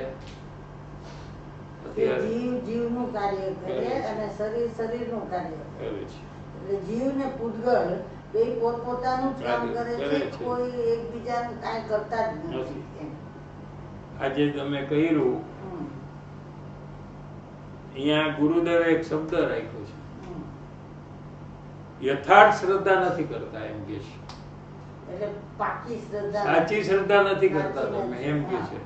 Speaker 3: જીવ જીવનું કાર્ય કરે અને શરીર શરીરનું કાર્ય કરે છે. એટલે જીવ ને પૂતગલ બે પોતપોતાનું જ કામ કરે છે. કોઈ એકબીજાને કાંઈ કરતા જ નથી.
Speaker 1: આજે તમે કહ્યું, અહીંયા ગુરુદેવે એક શબ્દ રાખ્યો છે, યથાર્થ શ્રદ્ધા નથી કરતા એમ કે છે.
Speaker 3: એટલે પાકી શ્રદ્ધા,
Speaker 1: સાચી શ્રદ્ધા નથી કરતા તમે એમ કે છે.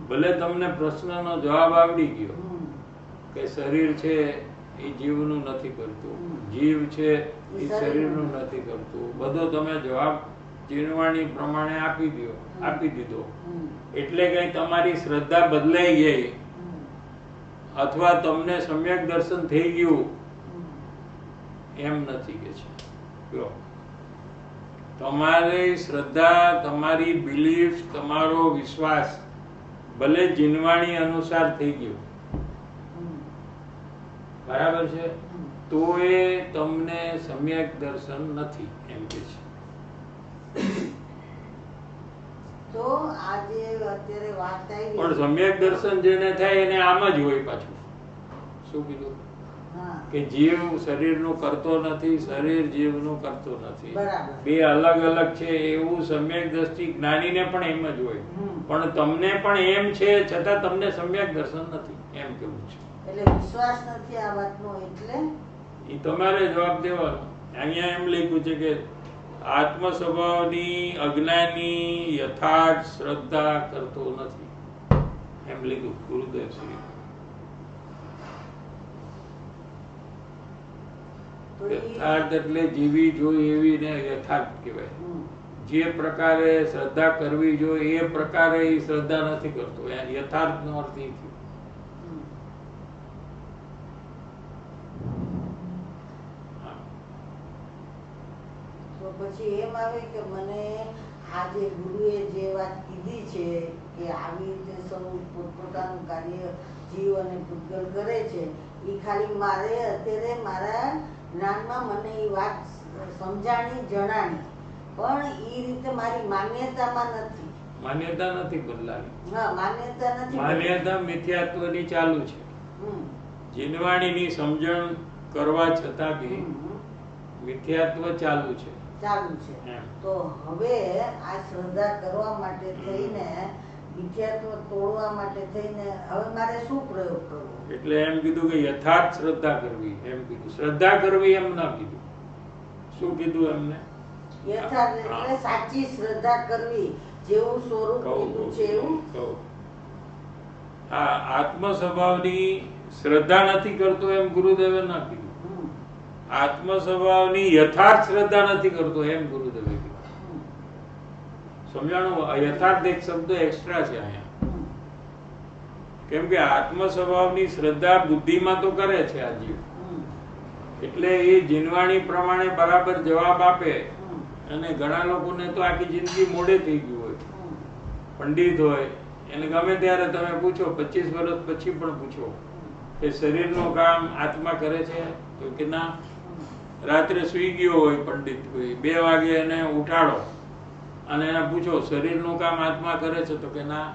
Speaker 1: ભલે તમને પ્રશ્નનો જવાબ આવડી ગયો કે શરીર છે એ જીવનું નથી કરતું, જીવ છે એ શરીરનું નથી કરતું, બધો તમે જવાબ જીવવાણી પ્રમાણે આપી દીધો. એટલે કઈ તમારી શ્રદ્ધા બદલાઈ ગઈ અથવા તમને સમ્યક દર્શન થઈ ગયું એમ નથી કે છે. તમારી શ્રદ્ધા, તમારી બિલીફ, તમારો વિશ્વાસ ભલે જીનવાણી અનુસાર થઈ ગયો, બરાબર છે, તો એ તમને સમ્યક દર્શન નથી એમ કે છે.
Speaker 3: તો આજે અત્યારે વાત આવી,
Speaker 1: પણ સમ્યક દર્શન જેને થાય એને આમ જ હોય પાછું. શું કીધું? કે જીવ શરીરનું કરતો નથી, શરીર જીવનું કરતો નથી, બે અલગ અલગ છે એવું સમ્યક દ્રષ્ટિ જ્ઞાનીને પણ એમ જ હોય. પણ તમને પણ એમ છે છતાં તમને સમ્યક દર્શન નથી એમ કેવું છે.
Speaker 3: એટલે વિશ્વાસ નથી આ વાતનો, એટલે
Speaker 1: એ તમારે જવાબ દેવાનો. અહીંયા એમ લખ્યું છે કે આત્મ સ્વભાવની અજ્ઞાની યથાર્થ શ્રદ્ધા કરતો નથી એમ લખ્યું ગુરુદેવ શ્રી. યથાર્થ એટલે જીવી જોઈ એવી ને યથાર્થ કહેવાય. જે પ્રકારે શ્રદ્ધા કરવી જોઈએ એ પ્રકારે એ શ્રદ્ધા નથી કરતો. યથાર્થ નો અર્થ એ થયો.
Speaker 3: તો પછી એમ આવે કે મને આ જે ગુરુએ જે વાત કીધી છે કે આવી રીતે સૌ પોતપોતાનું કાર્ય જીવ અને પૂતગલ કરે છે, એ ખાલી મારે અત્યારે મારા જ્ઞાનમાં મને એ વાત સમજાણી, જણાણી, પણ એ રીતે મારી માન્યતામાં નથી.
Speaker 1: માન્યતા નથી બદલાવી.
Speaker 3: હા, માન્યતા નથી.
Speaker 1: માન્યતા મિથ્યાત્વની ચાલુ છે. જીનવાણીની સમજણ કરવા છતાં બી મિથ્યાત્વ ચાલુ છે.
Speaker 3: તો હવે આ શ્રદ્ધા કરવા માટે થઈને, મિથ્યાત્વ તોડવા માટે થઈને હવે મારે શું પ્રયોગ કરવો?
Speaker 1: એટલે એમ કીધું કે યથાર્થ શ્રદ્ધા કરવી. એમ કીધું. શ્રદ્ધા કરવી એમ ના કીધું. શું કીધું એમને?
Speaker 3: યથાર્થ એટલે સાચી શ્રદ્ધા કરવી, જેવું સ્વરૂપ કીધું છે એવું.
Speaker 1: આ આત્મ સ્વભાવની શ્રદ્ધા નથી કરતો એમ ગુરુદેવે ના કીધું. આત્મ સ્વભાવની યથાર્થ શ્રદ્ધા નથી કરતો એમ ગુરુદેવે કીધું. સમજાણું? યથાર્થ એક શબ્દ એક્સ્ટ્રા છે અહીંયા. કેમ કે આત્મ સ્વભાવની શ્રદ્ધા બુદ્ધિમાં તો કરે છે આ જીવ, એટલે એ જીનવાણી પ્રમાણે બરાબર જવાબ આપે. અને ઘણા લોકોને તો આખી જિંદગી મોડે થઈ ગયું હોય, પંડિત હોય, એને ગમે ત્યારે તમે પૂછો, 25 વર્ષ પછી પણ પૂછો કે શરીરનું કામ આત્મા કરે છે, તો કે ના. રાત્રે સૂઈ ગયો હોય પંડિત, 2 વાગે એને ઉઠાડો અને એને પૂછો શરીરનું કામ આત્મા કરે છે, તો કે ના.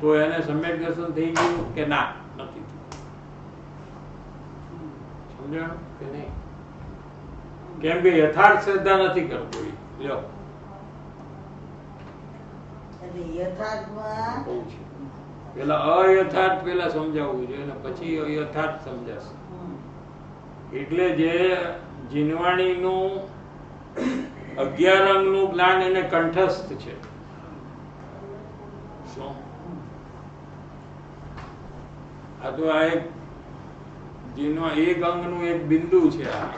Speaker 1: તો એને સમ્યક દર્શન થઈ ગયું કે ના, નથી થયું. સમજાણું કે નહીં? કેમ કે યથાર્થ શ્રદ્ધા નથી કરતો. લ્યો,
Speaker 3: યથાર્થમાં
Speaker 1: પેલા અયથાર્થ પેલા સમજાવવું જોઈએ, પછી યથાર્થ સમજાશે. એટલે જે જીનવાણીનું 11 અંગનું જ્ઞાન એને કંઠસ્થ છે. શું? આ તો આ એક અંગનું એક બિંદુ છે. આ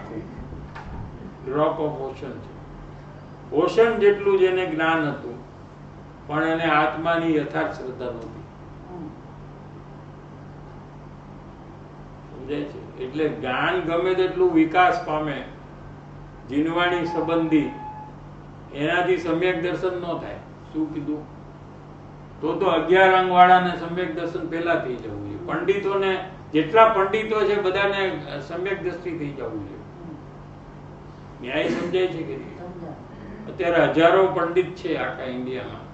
Speaker 1: ડ્રોપ ઓફ ઓશન છે. ઓશન જેટલું જેને જ્ઞાન હતું, પણ એને આત્માની યથાર્થ શ્રદ્ધા નહોતી. સમજાય છે? એટલે જ્ઞાન ગમે તેટલું વિકાસ પામે જીનવાણી સંબંધી, એનાથી સમ્યક દર્શન ન થાય. શું કીધું? તો 11 અંગ વાળાને સમ્યક દર્શન પહેલા થઈ જવું જોઈએ. પંડિતોને, જેટલા પંડિતો છે બધાને સમ્યક દ્રષ્ટિ થઈ જવું જોઈએ. ન્યાય સમજાય છે કે નહીં? અત્યારે હજારો પંડિત છે આખા ઇન્ડિયામાં.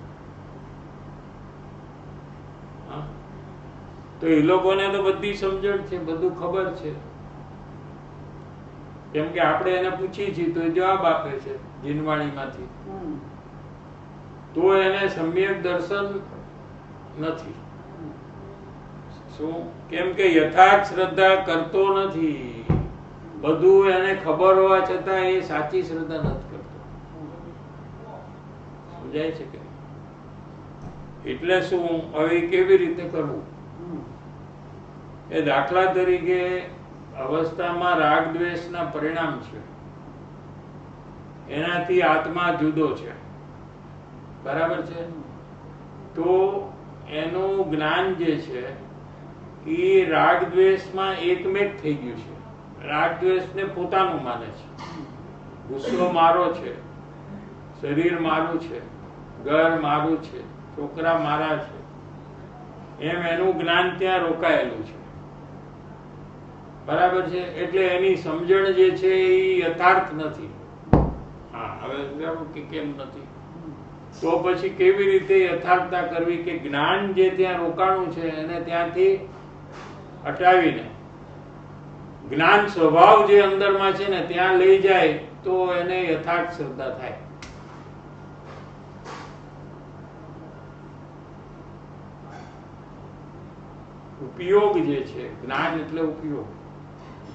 Speaker 1: તો એ લોકોને તો બધી સમજણ છે, બધું ખબર છે. કેમ કે આપણે એને પૂછીએ છીએ તો જવાબ આપે છે જીનવાણીમાંથી. તો એને સમ્યક દર્શન નથી. શું? કેમ કે યથાર્થ શ્રદ્ધા કરતો નથી. બધું એને ખબર હોવા છતાં એ સાચી શ્રદ્ધા નથી કરતો. સમજાય છે કે? એટલે શું? હવે કેવી રીતે કરવું? એ દાખલા તરીકે અવસ્થામાં રાગ દ્વેષના પરિણામ છે, એનાથી આત્મા જુદો છે. બરાબર છે? તો એનું જ્ઞાન જે છે એ રાગ દ્વેષમાં એકમેક થઈ ગયું છે. રાગ દ્વેષને પોતાનું માને છે. ગુસ્સો મારો છે, શરીર મારું છે, ઘર મારું છે, છોકરા મારા છે, એમ એનું જ્ઞાન ત્યાં રોકાયેલું છે. બરાબર છે? એટલે એની સમજણ જે છે એ યથાર્થ નથી. હા, હવે કેમ નથી? તો પછી કેવી રીતે યથાર્થતા કરવી? કે જ્ઞાન જે ત્યાં રોકાણું છે એને ત્યાંથી હટાવીને જ્ઞાન સ્વભાવ જે અંદરમાં છે ને ત્યાં લઈ જાય તો એને યથાર્થ શ્રદ્ધા થાય. ઉપયોગ જે છે, જ્ઞાન એટલે ઉપયોગ.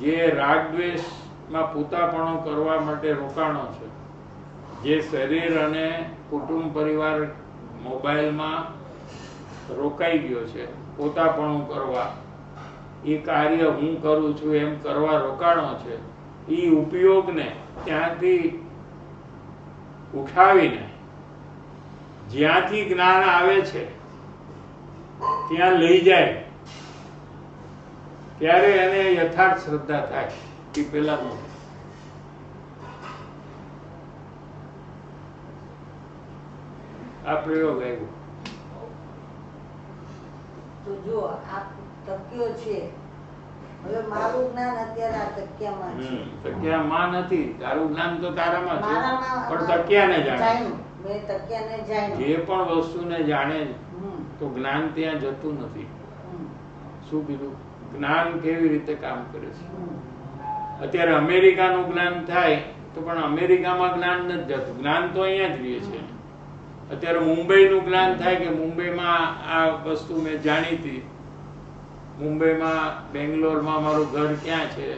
Speaker 1: જે રાગ દ્વેષમાં પૂતાપણો કરવા માટે રોકાણો છે, જે શરીર અને કુટુંબ પરિવાર મોબાઈલમાં રોકાઈ ગયો છે, પોતાપણું કરવા, એ કાર્ય હું કરું છું એમ કરવા રોકાણો છે, એ ઉપયોગને ત્યાંથી ઉઠાવીને જ્યાંથી જ્ઞાન આવે છે ત્યાં લઈ જાય, ત્યારે એને યથાર્થ શ્રદ્ધા થાય. એ પેલા આ પ્રયોગ આવ્યો.
Speaker 3: તો જો આ તક્યો છે, હવે મારું જ્ઞાન અત્યારે આ તક્યામાં છે.
Speaker 1: તક્યામાં નથી, તારું જ્ઞાન તો તારામાં છે, પણ તક્યાને જાણે.
Speaker 3: મેં તકિયાને જાણ્યું.
Speaker 1: જે પણ વસ્તુને જાણે
Speaker 3: હમ,
Speaker 1: તો જ્ઞાન ત્યાં જતું નથી.
Speaker 3: હમ,
Speaker 1: શું કીધું? જ્ઞાન કેવી રીતે કામ કરે છે?
Speaker 3: હમ.
Speaker 1: અત્યારે અમેરિકાનું જ્ઞાન થાય તો પણ અમેરિકામાં જ્ઞાન નથી જતું, જ્ઞાન તો અહીંયા જ રહે છે. અત્યારે મુંબઈનું જ્ઞાન થાય કે મુંબઈમાં આ વસ્તુ મેં જાણી હતી, મુંબઈમાં બેંગ્લોરમાં મારું ઘર ક્યાં છે,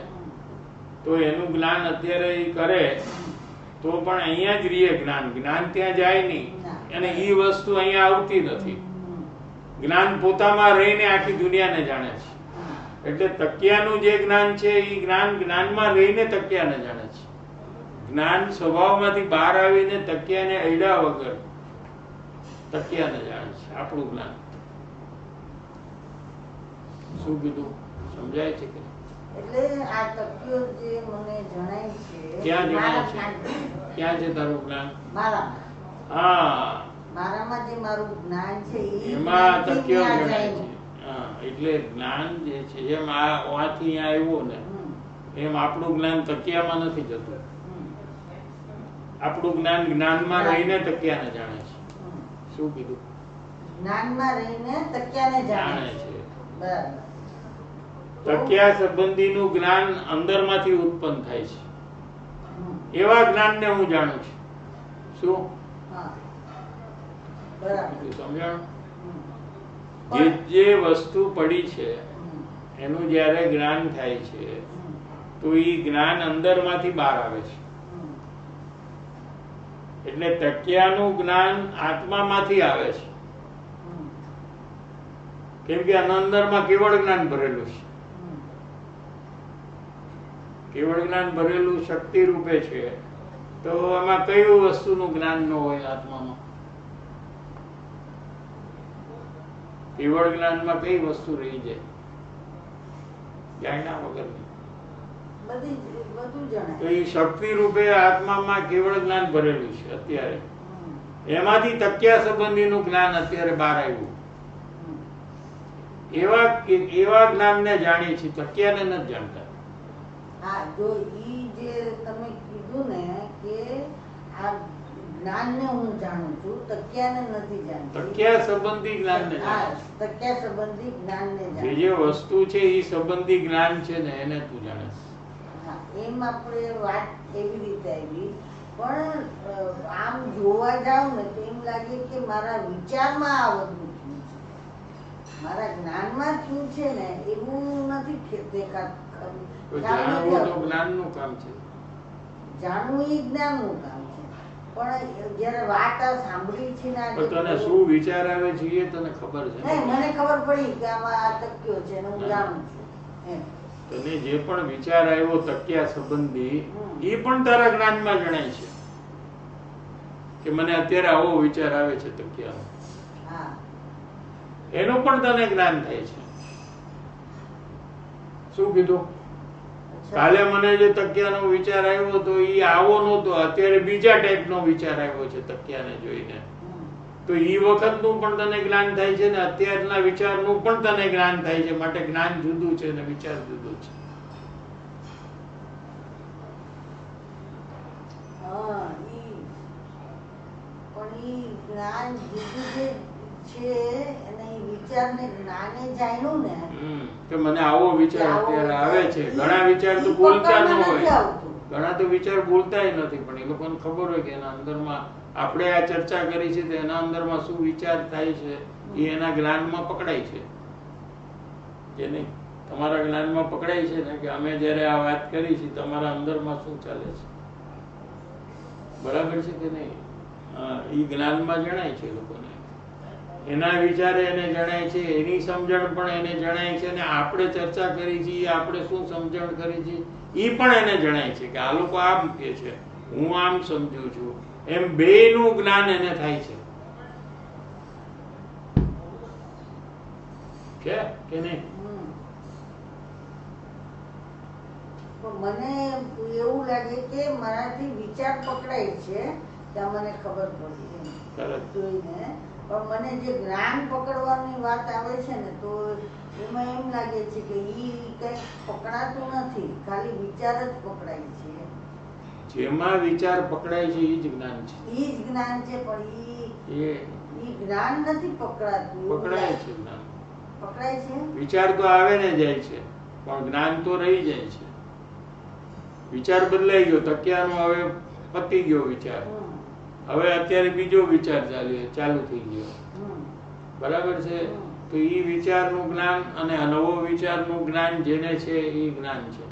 Speaker 1: તો એનું જ્ઞાન અત્યારે એ કરે તો પણ અહીંયા જ રહીએ જ્ઞાન, જ્ઞાન ત્યાં જાય નહીં. અને એ વસ્તુ અહીંયા આવતી નથી. જ્ઞાન પોતામાં રહીને આખી દુનિયાને જાણે છે. એટલે તકિયાનું જે જ્ઞાન છે એ જ્ઞાન જ્ઞાનમાં રહીને તકિયાને જાણે છે. જ્ઞાન સ્વભાવમાંથી બહાર આવીને તકિયાને અડ્યા વગર તકિયાને જાણે છે. આપણું જ્ઞાન શું કીધું? સમજાય છે કે?
Speaker 3: એટલે આ તકિયો જે મને જણાય છે,
Speaker 1: ક્યાં જણાય છે?
Speaker 3: મારા
Speaker 1: ક્યાં છે તારું જ્ઞાન?
Speaker 3: મારામાં
Speaker 1: હા,
Speaker 3: મારામાં જે મારું જ્ઞાન છે એ
Speaker 1: એમાં
Speaker 3: જ્ઞાનથી
Speaker 1: તકિયો
Speaker 3: ત્યાં
Speaker 1: જણાય
Speaker 3: જાય.
Speaker 1: છે. હા, એટલે જ્ઞાન જે છે જેમ આ વાથી અહીંયા આવ્યો ને
Speaker 3: હમ,
Speaker 1: એમ આપણું જ્ઞાન તકિયામાં નથી જતું.
Speaker 3: હમ,
Speaker 1: આપણું જ્ઞાન જ્ઞાનમાં રહીને તકિયાને જાણે છે.
Speaker 3: હમ.
Speaker 1: શું કીધું?
Speaker 3: જ્ઞાનમાં રહીને તકિયાને જાણે
Speaker 1: જાણે
Speaker 3: છે.
Speaker 1: છે.
Speaker 3: બરાબર.
Speaker 1: તકિયા સંબંધીનું જ્ઞાન અંદરમાંથી ઉત્પન્ન થાય છે.
Speaker 3: હમ,
Speaker 1: એવા જ્ઞાનને હું જાણું છું. શું
Speaker 3: હા. બરાબર.
Speaker 1: સમજાણું?
Speaker 3: હમ,
Speaker 1: જે વસ્તુ પડી છે
Speaker 3: હમ,
Speaker 1: એનું જ્યારે જ્ઞાન થાય છે
Speaker 3: હમ,
Speaker 1: તો એ જ્ઞાન અંદરમાંથી બહાર આવે છે.
Speaker 3: હમ.
Speaker 1: એટલે તકિયાનું જ્ઞાન આત્મામાંથી આવે છે.
Speaker 3: હમ,
Speaker 1: કેમ કે આના અંદરમાં કેવળ જ્ઞાન ભરેલું છે.
Speaker 3: હમ.
Speaker 1: કેવળ જ્ઞાન ભરેલું શક્તિ રૂપે છે. તો એમાં કયું વસ્તુનું જ્ઞાન ન હોય આત્મામાં? કેવળ જ્ઞાનમાં કઈ વસ્તુ રહી જાય? જાણ્યા વગરની.
Speaker 3: બધું જણાય.
Speaker 1: તો એ શક્તિ રૂપે આત્મામાં કેવળ જ્ઞાન ભરેલું છે અત્યારે.
Speaker 3: હમ,
Speaker 1: એમાંથી તકિયા સંબંધીનું જ્ઞાન અત્યારે બહાર આવ્યું.
Speaker 3: હમ.
Speaker 1: એવા જ્ઞાનને જાણીએ છીએ, તકિયાને નથી જાણતા.
Speaker 3: હા, જો ઈ જે તમે કીધું ને કે આ જ્ઞાનને હું જાણું છું, તકિયાને નથી જાણતી.
Speaker 1: તકિયા સંબંધી જ્ઞાનને
Speaker 3: હા,
Speaker 1: જાણે છે.
Speaker 3: તકિયા સંબંધી જ્ઞાનને
Speaker 1: જે
Speaker 3: જાણું.
Speaker 1: જે વસ્તુ છે એ સંબંધી જ્ઞાન છે ને એને તું જાણે છે.
Speaker 3: હા, એમ આપણે વાત એવી રીતે આવી. પણ આમ જોવા જાવ ને તો એમ લાગે કે મારા વિચારમાં આ બધું થયું છે, મારા જ્ઞાનમાં થયું છે ને એવું નથી દેખાતું.
Speaker 1: તો જાણવું તો જ્ઞાનનું કામ છે.
Speaker 3: જાણવું એ જ્ઞાનનું કામ છે. પણ જ્યારે વાત આ સાંભળી છે ને
Speaker 1: પણ તને શું વિચાર આવે છે એ તને ખબર છે
Speaker 3: નહીં,
Speaker 1: ને?
Speaker 3: મને ખબર પડી કે આમાં આ તકિયો છે ને હું જાણું છું એમ.
Speaker 1: તને જે પણ વિચાર આવ્યો તકિયા સંબંધી
Speaker 3: હમ.
Speaker 1: એ પણ તારા જ્ઞાનમાં જણાય છે કે મને અત્યારે આવો વિચાર આવે છે તકિયાનો.
Speaker 3: હા,
Speaker 1: એનું પણ તને જ્ઞાન થાય છે. શું કીધું? કાલે મને જે તકિયાનો વિચાર આવ્યો તો એ આવો નહોતો, અત્યારે બીજા ટાઈપનો વિચાર આવ્યો છે તકિયાને જોઈને.
Speaker 3: હમ.
Speaker 1: તો એ વખતનું પણ તને જ્ઞાન થાય છે ને અત્યારના વિચારનું પણ તને જ્ઞાન થાય છે. માટે જ્ઞાન જુદું છે ને વિચાર જુદું છે.
Speaker 3: હા, પણ ઈ જ્ઞાન જુદું જે છે અને ઈ વિચારને જ્ઞાને જાણ્યું ને
Speaker 1: કે મને આવો વિચાર
Speaker 3: આવો
Speaker 1: અત્યારે આવે છે.
Speaker 3: ઈ-
Speaker 1: ઘણા વિચાર તો
Speaker 3: ઈ
Speaker 1: બોલતા ન
Speaker 3: પકડમાં નથી
Speaker 1: હોય,
Speaker 3: આવતું.
Speaker 1: ઘણા તો વિચાર બોલતાય નથી, પણ એ લોકોને ખબર હોય કે એના અંદરમાં આપણે આ ચર્ચા કરી છે તો એના અંદરમાં શું વિચાર થાય છે એ એના જ્ઞાનમાં પકડાય છે કે નહીં? તમારા જ્ઞાનમાં પકડાય છે ને કે અમે જ્યારે આ વાત કરી છે તમારા અંદરમાં શું ચાલે છે? બરાબર છે કે નહીં? એ જ્ઞાનમાં જણાય છે લોકોને. એના વિચારે એને જણાય છે, એની સમજણ પણ એને જણાય છે, અને આપણે ચર્ચા કરી છે આપણે શું સમજણ કરી છે એ પણ એને જણાય છે કે આ લોકો આમ કહે છે, હું આમ સમજુ છું. એમ બેયનું જ્ઞાન એને થાય છે કે નહીં?
Speaker 3: હમ. પણ મને એવું લાગે કે મારાથી વિચાર પકડાય છે ત્યાં મને ખબર પડી એમ
Speaker 1: સરસ.
Speaker 3: જોઈને. પણ મને જે જ્ઞાન પકડવાની વાત આવે છે ને તો એમાં એમ લાગે છે કે ઈ કંઈક પકડાતું નથી, ખાલી વિચાર જ પકડાય છે.
Speaker 1: જેમાં વિચાર પકડાય છે એ જ જ્ઞાન છે.
Speaker 3: ઈ જ જ્ઞાન છે, પણ
Speaker 1: એ
Speaker 3: ઈ જ્ઞાન નથી પકડાતું.
Speaker 1: પકડાય છે જ્ઞાન.
Speaker 3: પકડાય છે.
Speaker 1: વિચાર તો આવે ને જાય છે, પણ જ્ઞાન તો રહી જાય છે. વિચાર બદલાઈ ગયો, તકિયાનો હવે પતી ગયો વિચાર, હવે અત્યારે બીજો વિચાર ચાલુ થઈ ગયો. બરાબર છે. તો એ વિચારનું જ્ઞાન અને નવો વિચારનું જ્ઞાન જેને છે એ જ્ઞાન છે.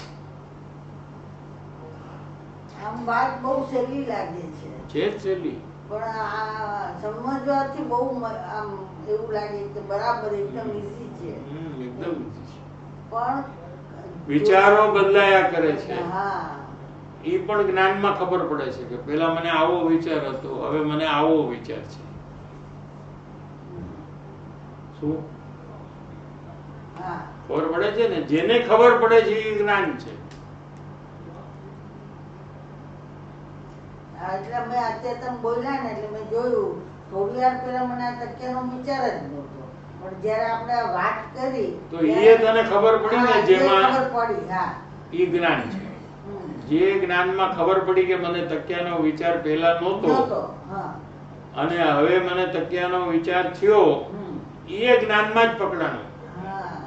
Speaker 3: આમ વાત બહુ સહેલી લાગે છે,
Speaker 1: છે જ સહેલી,
Speaker 3: પણ આ સમજવાથી બહુ આમ એવું લાગે કે બરાબર એકદમ ઈઝી છે.
Speaker 1: એકદમ easy છે.
Speaker 3: પણ
Speaker 1: વિચારો બદલાયા કરે છે.
Speaker 3: હા,
Speaker 1: એ પણ જ્ઞાનમાં ખબર પડે છે કે પેલા મને આવો વિચાર હતો, હવે મને આવો વિચાર છે. શું
Speaker 3: હા,
Speaker 1: ખબર પડે છે ને? જેને ખબર પડે છે એ જ્ઞાન છે.
Speaker 3: એટલે મેં અત્યારે તમે બોલ્યા ને એટલે મેં જોયું, થોડી વાર પહેલા મને આ તકિયાનો વિચાર જ નહોતો, પણ જયારે આપણે આ વાત કરી
Speaker 1: તો એ તને ખબર પડી ને, જેમાં
Speaker 3: ખબર પડી. હા,
Speaker 1: એ જ્ઞાન છે. જે જ્ઞાનમાં ખબર પડી કે મને તકિયાનો વિચાર પહેલા નહોતો
Speaker 3: હા,
Speaker 1: અને હવે મને તકિયાનો વિચાર થયો, એ જ્ઞાનમાં જ પકડાણું.
Speaker 3: હા,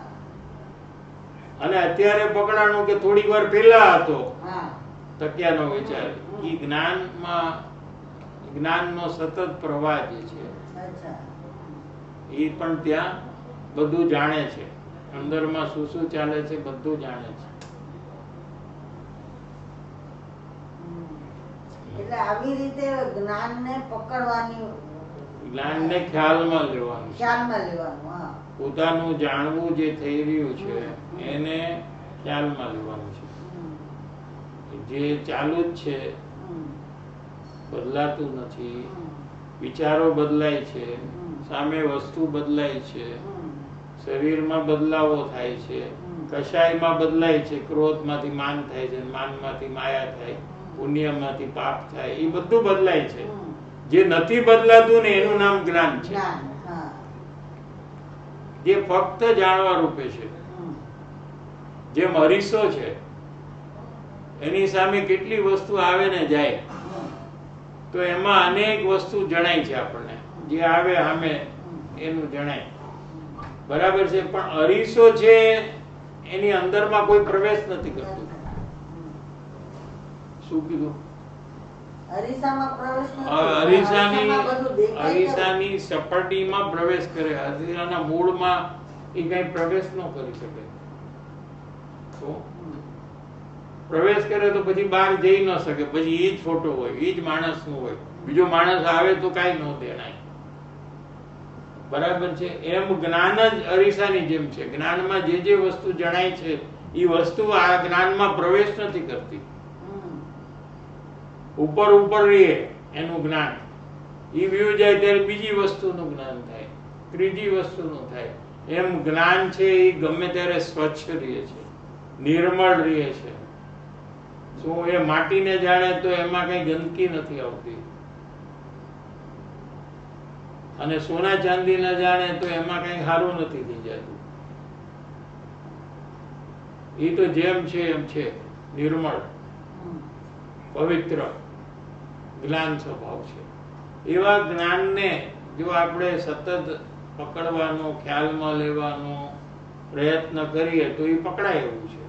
Speaker 1: અને અત્યારે પકડાણું કે થોડીક વાર પહેલા હતો
Speaker 3: હા,
Speaker 1: તકિયાનો વિચાર. એ જ્ઞાનનો સતત પ્રવાહ જે છે
Speaker 3: અચ્છા,
Speaker 1: એ પણ ત્યાં બધું જાણે છે. અંદરમાં શું શું ચાલે છે બધું જાણે છે.
Speaker 3: એટલે આવી રીતે જ્ઞાનને પકડવાની,
Speaker 1: જ્ઞાનને ખ્યાલમાં લેવાનું છે.
Speaker 3: ખ્યાલમાં લેવાનું. હા,
Speaker 1: પોતાનું જાણવું જે થઈ રહ્યું છે એને ખ્યાલમાં લેવાનું છે. જે ચાલુ જ છે, બદલાતું નથી. વિચારો બદલાય છે, સામે વસ્તુ બદલાય છે, શરીરમાં બદલાવો થાય છે, કશાયમાં બદલાય છે. ક્રોધમાંથી માન થાય છે, માનમાંથી માયા થાય, પુણ્યમાંથી પાપ થાય, એ બધું બદલાય છે. જે નથી બદલાતું ને એનું નામ જ્ઞાન છે, જે ફક્ત જાણવા રૂપે છે. જેમ અરીસો છે, એની સામે કેટલી વસ્તુ આવે ને જાય, તો એમાં અનેક વસ્તુ જણાય છે આપણને. જે આવે સામે એનું જણાય. બરાબર છે. પણ અરીસો છે એની અંદરમાં કોઈ પ્રવેશ નથી કરતું. શું કીધું? અરીસાની સપાટીમાં પ્રવેશ કરે, અરીસાના મૂળમાં એ કઈ પ્રવેશ ન કરી શકે. તો પ્રવેશ કરે તો પછી બહાર જઈ ન શકે, પછી એ જ ફોટો હોય, એ જ માણસ નું હોય. બીજો માણસ આવે તો કઈ ન દેણાય. બરાબર છે. એમ જ્ઞાન જ અરીસાની જેમ છે. જ્ઞાનમાં જે જે વસ્તુ જણાય છે એ વસ્તુ આ જ્ઞાનમાં પ્રવેશ નથી કરતી. ઉપર ઉપર રહે એનું જ્ઞાન. એ વ્યૂ જાય ત્યારે બીજી વસ્તુનું જ્ઞાન થાય, ત્રીજી વસ્તુનું થાય. એમ જ્ઞાન છે એ ગમે ત્યારે સ્વચ્છ રહે છે, નિર્મળ રહે છે. શું એ માટીને જાણે તો એમાં કઈ ગંદકી નથી આવતી, અને સોના ચાંદીને જાણે તો એમાં કઈ સારું નથી થઈ જતું. એ તો જેમ છે એમ છે, નિર્મળ, પવિત્ર જ્ઞાન સ્વભાવ છે. એવા જ્ઞાનને જો આપણે સતત પકડવાનો, ખ્યાલમાં લેવાનો પ્રયત્ન કરીએ તો એ પકડાય એવું છે.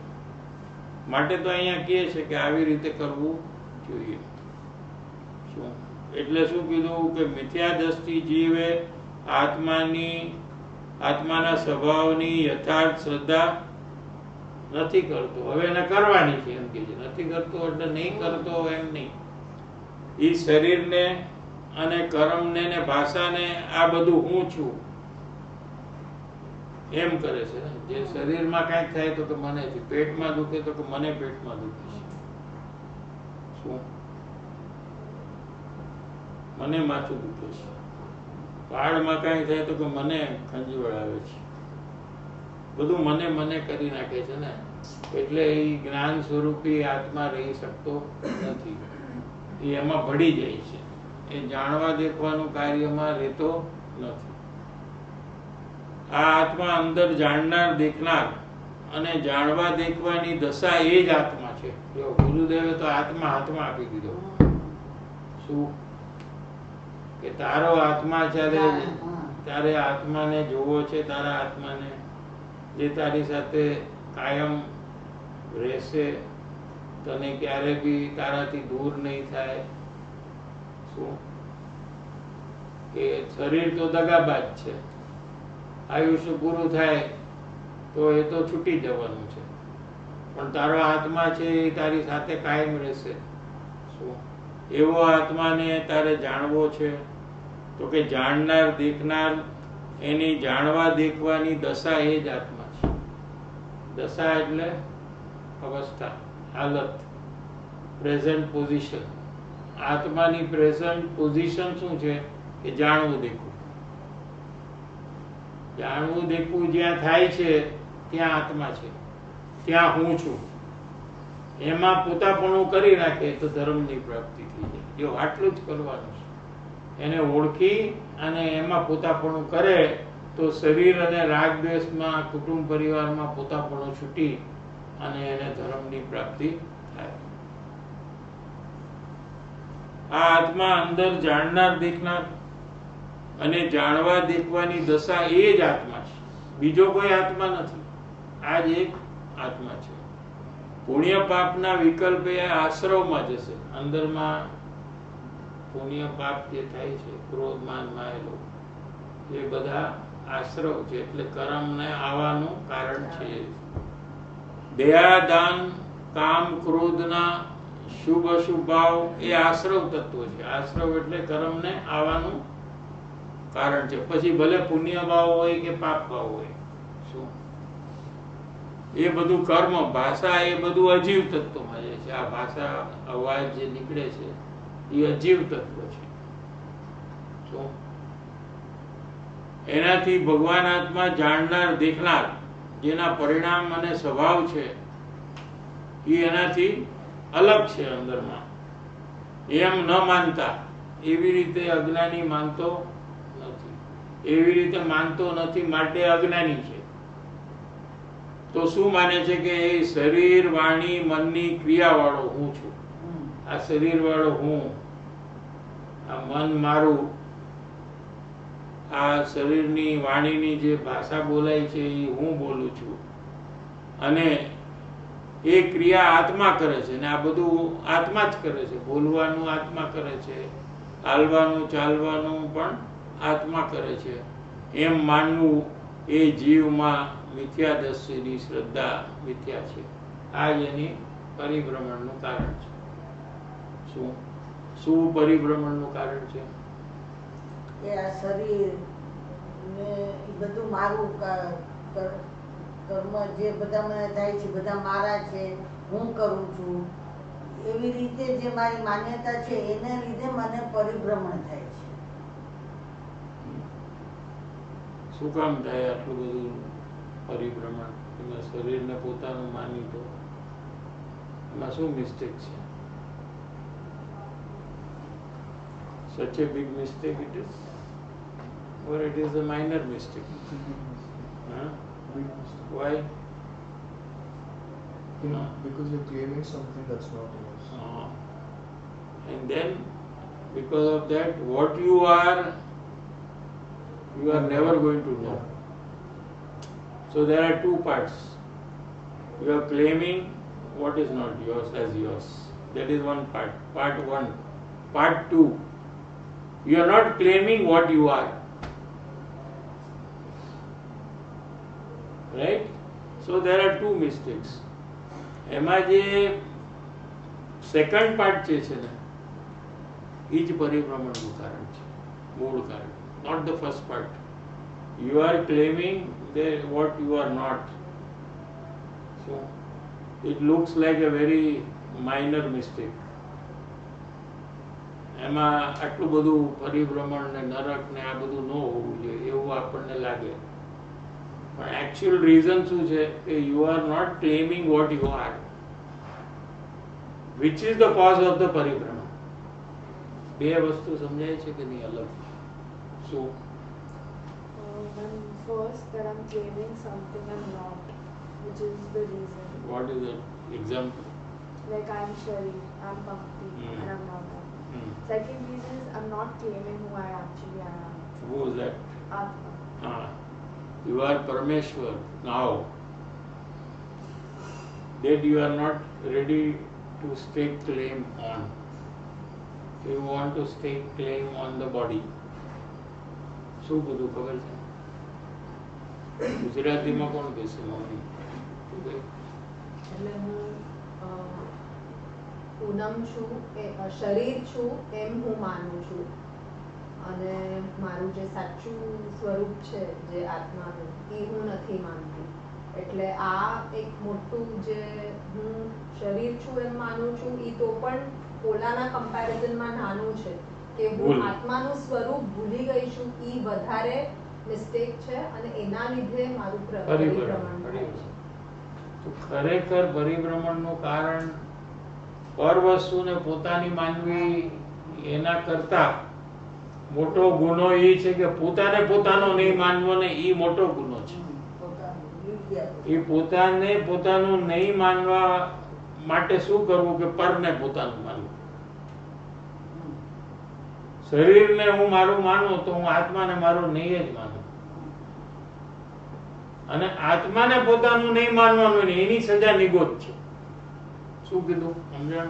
Speaker 1: માટે તો અહીંયા કહે છે કે આવી રીતે કરવું જોઈએ. શું એટલે શું કીધું કે મિથ્યા દ્રષ્ટિ જીવે આત્માના સ્વભાવની યથાર્થ શ્રદ્ધા નથી કરતો. હવે એને કરવાની છે એમ કે છે. નથી કરતો એટલે નહીં કરતો એમ નહીં. એ શરીરને અને કર્મને ને ભાષાને આ બધું હું છું એમ કરે છે. જે શરીરમાં કાંઈક થાય તો કે મને છે, પેટમાં દુખે તો કે મને પેટમાં દુખે છે, શું મને માથું દુખે છે, પાડમાં કાંઈ થાય તો કે મને ખંજવળ આવે છે. બધું મને મને કરી નાખે છે ને. એટલે એ જ્ઞાન સ્વરૂપી આત્મા રહી શકતો નથી. એ એમાં ભળી જાય છે. એ જાણવા દેખવાનું કાર્યમાં રહેતો નથી. આ આત્મા અંદર જાણનાર દેખનાર અને જાણવા દેખવાની દશા એ જ આત્મા છે. જો ગુરુદેવે તો આત્મા હાથમાં આપી દીધો. શું કે તારો આત્મા તારે આત્માને જોવો છે, તારા આત્માને જે તારી સાથે કાયમ રહેશે, તને ક્યારે બી તારાથી દૂર નહીં થાય. શું કે શરીર તો દગાબાજ છે, આયુષ્ય પૂરું થાય તો એ તો છૂટી જવાનું છે, પણ તારો આત્મા છે એ તારી સાથે કાયમ રહેશે. શું એવો આત્માને તારે જાણવો છે, તો કે જાણનાર દેખનાર એની જાણવા દેખવાની દશા એ જ આત્મા છે. દશા એટલે અવસ્થા, હાલત, પ્રેઝન્ટ પોઝિશન. આત્માની પ્રેઝન્ટ પોઝિશન શું છે કે જાણવું દેખવું. જાણવું દેખવું જ્યાં થાય છે ત્યાં આત્મા છે, ત્યાં હું છું. એમાં પોતાપણું કરી નાખે તો ધર્મની પ્રાપ્તિ થઈ જાય. જો આટલું જ કરવાનું છે. એને ઓળખી અને એમાં પોતાપણું કરે તો શરીર અને રાગ દ્વેષમાં, કુટુંબ પરિવારમાં પોતાપણું છૂટી અને એને ધર્મની પ્રાપ્તિ થાય. આ આત્મા અંદર જાણનાર દેખનાર અને જાણવા દેખવાની દશા એ જ આત્મા છે. બીજો કોઈ આત્મા નથી. આ જ એક આત્મા છે. પુણ્ય પાપના વિકલ્પ એ આશ્રવમાં જશે. અંદરમાં પુણ્ય પાપ જે થાય છે, ક્રોધ માન માયેલો, એ બધા આશ્રવ છે, એટલે કર્મને આવવાનું કારણ છે. દયા દાન કામ ક્રોધના શુભ અશુભ ભાવ એ આશ્રવ તત્વો છે. આશ્રવ એટલે કર્મને આવવાનું કારણ છે. પછી ભલે પુણ્ય ભાવ હોય કે પાપ ભાવ હોય, શું એ બધું કર્મ, ભાષા, એ બધું અજીવ તત્વમાં જાય છે. આ ભાષા, અવાજ જે નીકળે છે એ અજીવ તત્વ છે. શું એનાથી ભગવાન આત્મા જાણનાર દેખનાર, જેના પરિણામ અને સ્વભાવ છે એ એનાથી અલગ છે. અંદરમાં એમ ન માનતા, એવી રીતે અજ્ઞાની માનતો નથી. એવી રીતે માનતો નથી માટે અજ્ઞાની છે. તો શું માને છે કે એ શરીર, વાણી, મનની ક્રિયા વાળો હું છું. આ શરીર વાળો હું, આ મન મારું, આ શરીરની વાણીની જે ભાષા બોલાય છે એ હું બોલું છું, અને એ ક્રિયા આત્મા કરે છે. ને આ બધું આત્મા જ કરે છે. બોલવાનું આત્મા કરે છે, હાલવાનું ચાલવાનું પણ આત્મા કરે છે. એમ માનવું એ જીવમાં મિથ્યા દ્રષ્ટિની શ્રદ્ધા મિથ્યા છે. આ જ એની પરિભ્રમણનું કારણ છે. શું પરિભ્રમણનું કારણ છે?
Speaker 3: કે આ શરીર ને એ બધું મારું કર્મ જે બધા મને થાય છે, બધા મારા છે, હું કરું છું, એવી રીતે જે મારી માન્યતા છે એને લીધે મને પરિભ્રમણ થાય છે.
Speaker 1: શું કામ થાય આટલું બધું પરિભ્રમણ? એમાં શરીરને પોતાનું માની તો એમાં શું મિસ્ટેક છે? Such a big mistake it is, or it is a minor mistake? Huh?
Speaker 4: Big mistake.
Speaker 1: Why?
Speaker 4: Because you're claiming something that's not yours.
Speaker 1: And then because of that, what you are never going to know. So there are two parts. You are claiming what is not yours as yours. That is one part. Part one. Part two. You are not claiming what you are. Right? So there are two mistakes. એમાં જે second part જે છે ને એ જ પરિભ્રમણનું કારણ છે, મૂળ કારણ. Not the first part. You are claiming what you are not. So it looks like a very minor mistake. એમાં આટલું બધું પરિભ્રમણ ને નરક ને આ બધું ન હોવું જોઈએ એવું આપણને લાગે, પણ એકચ્યુઅલ રીઝન શું છે કે you are not claiming what you are, which is the cause of the પરિભ્રમણ. બે વસ્તુ સમજાય છે કે નહીં? અલગ. શું?
Speaker 5: First, that I'm claiming something I'm not. which is the reason.
Speaker 1: What is the example?
Speaker 5: Like I'm Shari, I'm Bhakti, and I'm not that. Second reason is I'm not claiming who I actually am.
Speaker 1: Who is that?
Speaker 5: Atma.
Speaker 1: You are Parameshwar now. That you are not ready to stake claim on. You want to stake claim on the body. શું બધું ખબર છે? ગુજરાતીમાં કોણ કહેશે mummy? શું કહે?
Speaker 6: એટલે હું પૂનમ છું, શરીર છું એમ હું માનું છું, અને મારું જે સાચું સ્વરૂપ છે જે આત્માનું એ હું નથી માનતી. એટલે આ એક મોટું જે હું શરીર છું એમ માનું છું એ તો પણ ઓલાના કમ્પેરિઝનમાં નાનું છે કે હું આત્માનું સ્વરૂપ ભૂલી ગઈ છું એ વધારે મિસ્ટેક છે, અને એના લીધે મારું પરિભ્રમણ થાય છે.
Speaker 1: તો ખરેખર પરિભ્રમણનું કારણ પર વસ્તુને પોતાની માનવી એના કરતા મોટો ગુનો એ છે કે પોતાને પોતાનો નહીં માનવો ને એ મોટો ગુનો છે. એ પોતાને પોતાનું નહીં માનવા માટે શું કરવું કે પરને પોતાનું માનવું. શરીરને હું મારું માનું તો હું આત્માને મારું નહીં જ માનું, અને આત્માને પોતાનું નહીં માનવાનું ને એની સજા નિગોદ છે. શું કીધું સમજણ?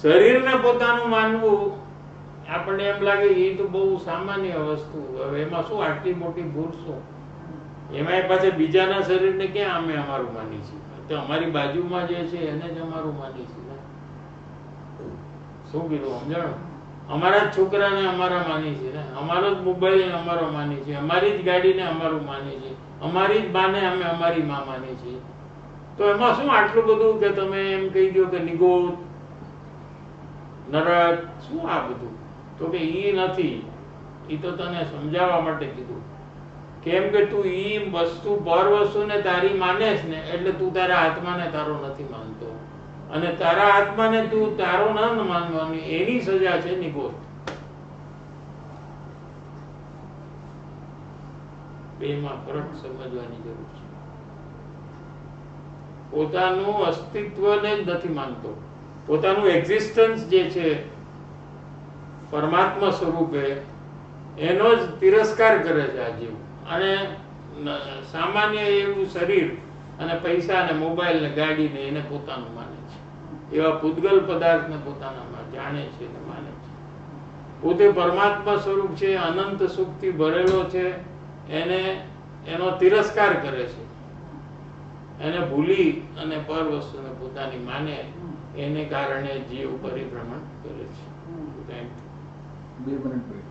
Speaker 1: શરીરને પોતાનું માનવું આપણને એમ લાગે એ તો બહુ સામાન્ય વસ્તુ, હવે એમાં શું આટલી મોટી ભૂલ શું? એમાં પાછા બીજાના શરીરને ક્યાં અમે અમારું માની છીએ? તો અમારી બાજુમાં જે છે એને જ અમારું માની છીએ. શું કીધું સમજણ? અમારા જ છોકરાને અમારા માની છે ને, અમારો જ મોબાઈલ અમારો માની છે, અમારી જ ગાડીને અમારું માની છે, અમારી જ બાને અમે અમારી માં માની છીએ. તો એમાં શું આટલું બધું કે તમે એમ કહી દો કે નિગોદ નરક શું આ બધું? તો કે ઈ નથી, ઈ તો તને સમજાવવા માટે કીધું. કેમ કે તું ઈ વસ્તુ પર વસ્તુને તારી માનેસ ને એટલે તું તારા આત્માને તારો નથી માનતો, અને તારા આત્માને તું તારો ન માનવાની એની સજા છે નિગોદ. બેમાં ફરક સમજવાની જરૂર છે. પોતાનું અસ્તિત્વને જ નથી માનતો, પોતાનું એક્ઝિસ્ટન્સ જે છે પરમાત્મા સ્વરૂપે એનો જ તિરસ્કાર કરે છે આ જીવ, અને સામાન્ય એવું શરીર અને પૈસા ને મોબાઈલ ને ગાડી ને એને પોતાનું માને છે. એવા પૂતગલ પદાર્થને પોતાના જાણે છે ને માને છે. પોતે પરમાત્મા સ્વરૂપ છે, અનંત સુખથી ભરેલો છે, એને એનો તિરસ્કાર કરે છે, એને ભૂલી અને પર વસ્તુને પોતાની માને એને કારણે જીવ પરિભ્રમણ કરે છે. Thank you.
Speaker 2: 2 minute break.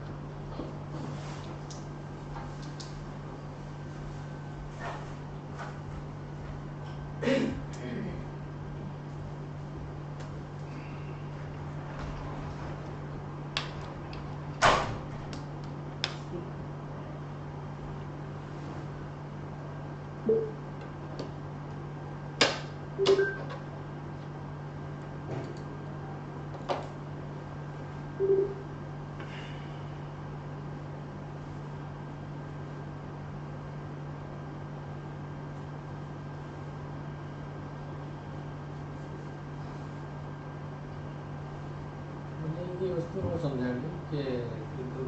Speaker 7: વસ્તુનું સમજાવ્યું કે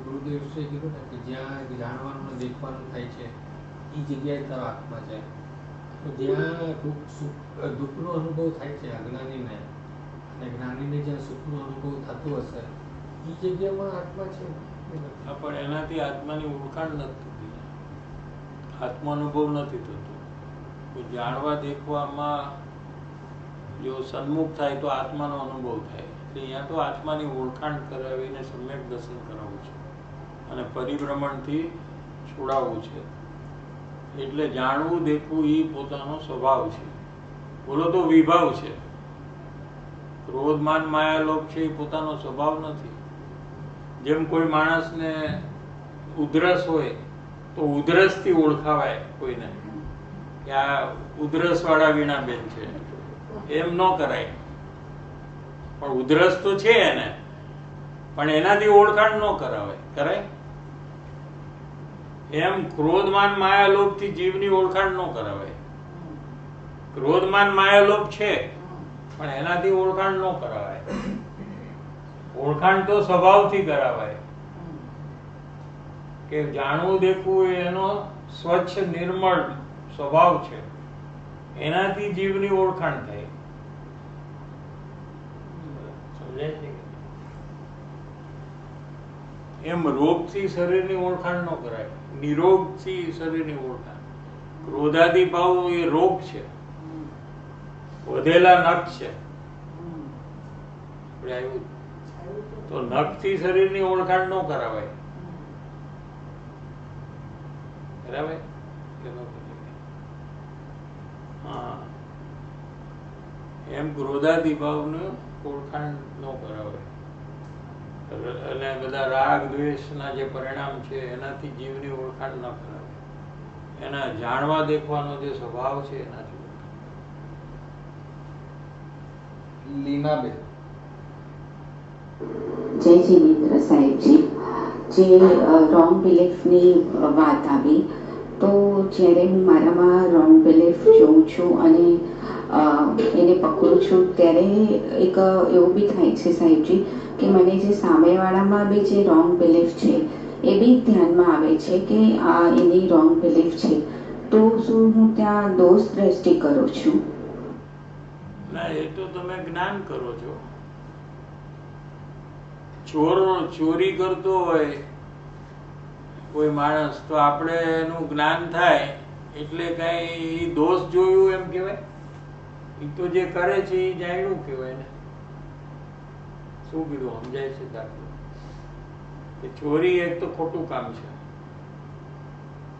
Speaker 7: ગુરુદેવ શ્રી કીધું ને કે જ્યાં જાણવાનું ને દેખવાનું થાય છે એ જગ્યાએ તારો આત્મા છે. તો જ્યાં દુઃખનો અનુભવ થાય છે અજ્ઞાનીને, અને જ્ઞાનીને જ્યાં સુખનો અનુભવ થતો હશે એ જગ્યામાં આત્મા છે.
Speaker 1: પણ એનાથી આત્માની ઓળખાણ નથી થતી, આત્માનુભવ નથી થતો. જાણવા દેખવામાં જો સન્મુખ થાય તો આત્માનો અનુભવ થાય. અહીંયા તો આત્માની ઓળખાણ કરાવીને સમ્યક દર્શન કરાવવું છે અને પરિભ્રમણથી છોડાવવું છે. એટલે જાણવું દેખવું એ પોતાનો સ્વભાવ છે. બોલો તો વિભાવ છે. ક્રોધ માન માયા લોભ છે એ પોતાનો સ્વભાવ નથી. જેમ કોઈ માણસને ઉધરસ હોય તો ઉધરસથી ઓળખાવાય કોઈને કે આ ઉધરસ વાળા વીણાબેન છે, એમ ન કરાય. પણ ઉધરસ તો છે એને, પણ એનાથી ઓળખાણ ન કરાવાય. કરાય? એમ ક્રોધમાન માયા લોભથી જીવની ઓળખાણ ન કરાવાય. ક્રોધમાન માયાલોભ છે પણ એનાથી ઓળખાણ ન કરાવાય. ઓળખાણ તો સ્વભાવથી કરાવાય કે જાણવું દેખવું એ એનો સ્વચ્છ નિર્મળ સ્વભાવ છે, એનાથી જીવની ઓળખાણ થાય. સમજાય છે? એમ રોગથી શરીરની ઓળખાણ ન કરાય, નિરોગથી શરીરની ઓળખાણ. ક્રોધાદી ભાવ એ રોગ છે, વધેલા નખ છે. આપણે આવ્યું તો નખથી શરીરની ઓળખાણ ન કરાવાય. કરાવાય કે ન કરાવાય? હા, એમ ક્રોધાદી ભાવને ઓળખાણ ન કરાવાય. અને બધા રાગ દ્વેષના જે પરિણામ છે એનાથી જીવની ઓળખાણ ન કરાવે. એના જાણવા દેખવાનો જે સ્વભાવ છે એનાથી.
Speaker 2: લીનાબેન.
Speaker 8: જય જીનેન્દ્ર સાહેબજી, જે રોંગ બિલીફની વાત આવી, તો જ્યારે હું મારામાં રોંગ બિલીફ જોઉં છું અને એને પકડું છું ત્યારે એક એવું બી થાય છે સાહેબજી કે મને જે સામેવાળામાં બી જે રોંગ બિલીફ છે એ બી ધ્યાનમાં આવે છે કે આ એની રોંગ બિલીફ છે, તો શું હું ત્યાં દોષ દ્રષ્ટિ કરું છું?
Speaker 1: ના, એ તો તમે જ્ઞાન કરો છો. ચોરી કરતો હોય કોઈ માણસ તો આપણે એનું જ્ઞાન થાય એટલે કઈ દોષ જોયું એમ કહેવાય? એ તો જે કરે છે એ જાણ્યું કહેવાય ને. શું કીધું? સમજાય છે દાખલો કે ચોરી એક તો ખોટું કામ છે.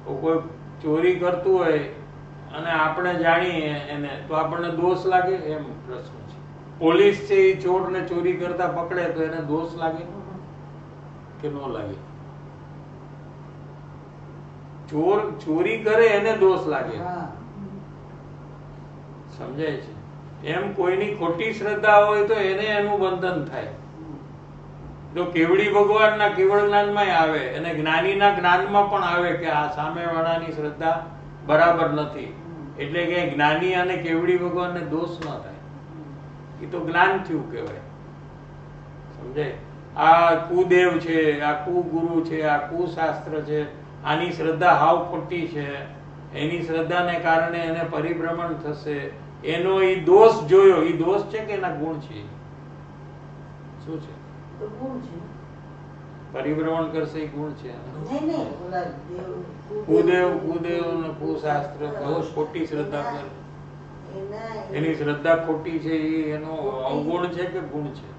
Speaker 1: તો કોઈ ચોરી કરતું હોય અને આપણે જાણીએ એને તો આપણને દોષ લાગે? એમ પ્રશ્ન છે. પોલીસ છે એ ચોરને ચોરી કરતા પકડે તો એને દોષ લાગે કે ન લાગે? ચોર ચોરી કરે એને દોષ લાગે. સમજાય છે? એમ કોઈની ખોટી શ્રદ્ધા હોય તો એને એનું બંધન થાય. જો કેવડી ભગવાનના કેવળ જ્ઞાનમાં આવે અને જ્ઞાનીના જ્ઞાનમાં પણ આવે કે આ સામેવાળાની શ્રદ્ધા બરાબર નથી, એટલે કે જ્ઞાની અને કેવડી ભગવાનને દોષ ન થાય. એ તો જ્ઞાન થયું કહેવાય. સમજાય? આ કુદેવ છે, આ કુગુરુ છે, આ કુશાસ્ત્ર છે, આની શ્રદ્ધા હાવ ખોટી છે, એની શ્રદ્ધાને કારણે એને પરિભ્રમણ થશે, એનો એ દોષ જોયો. એ દોષ છે કે એના ગુણ છે? શું છે? પરિભ્રમણ કરશે એ ગુણ છે. કુદેવ ને કુશાસ્ત્ર ખોટી શ્રદ્ધા કરે, એની શ્રદ્ધા ખોટી છે, એ એનો અવગુણ છે કે ગુણ છે?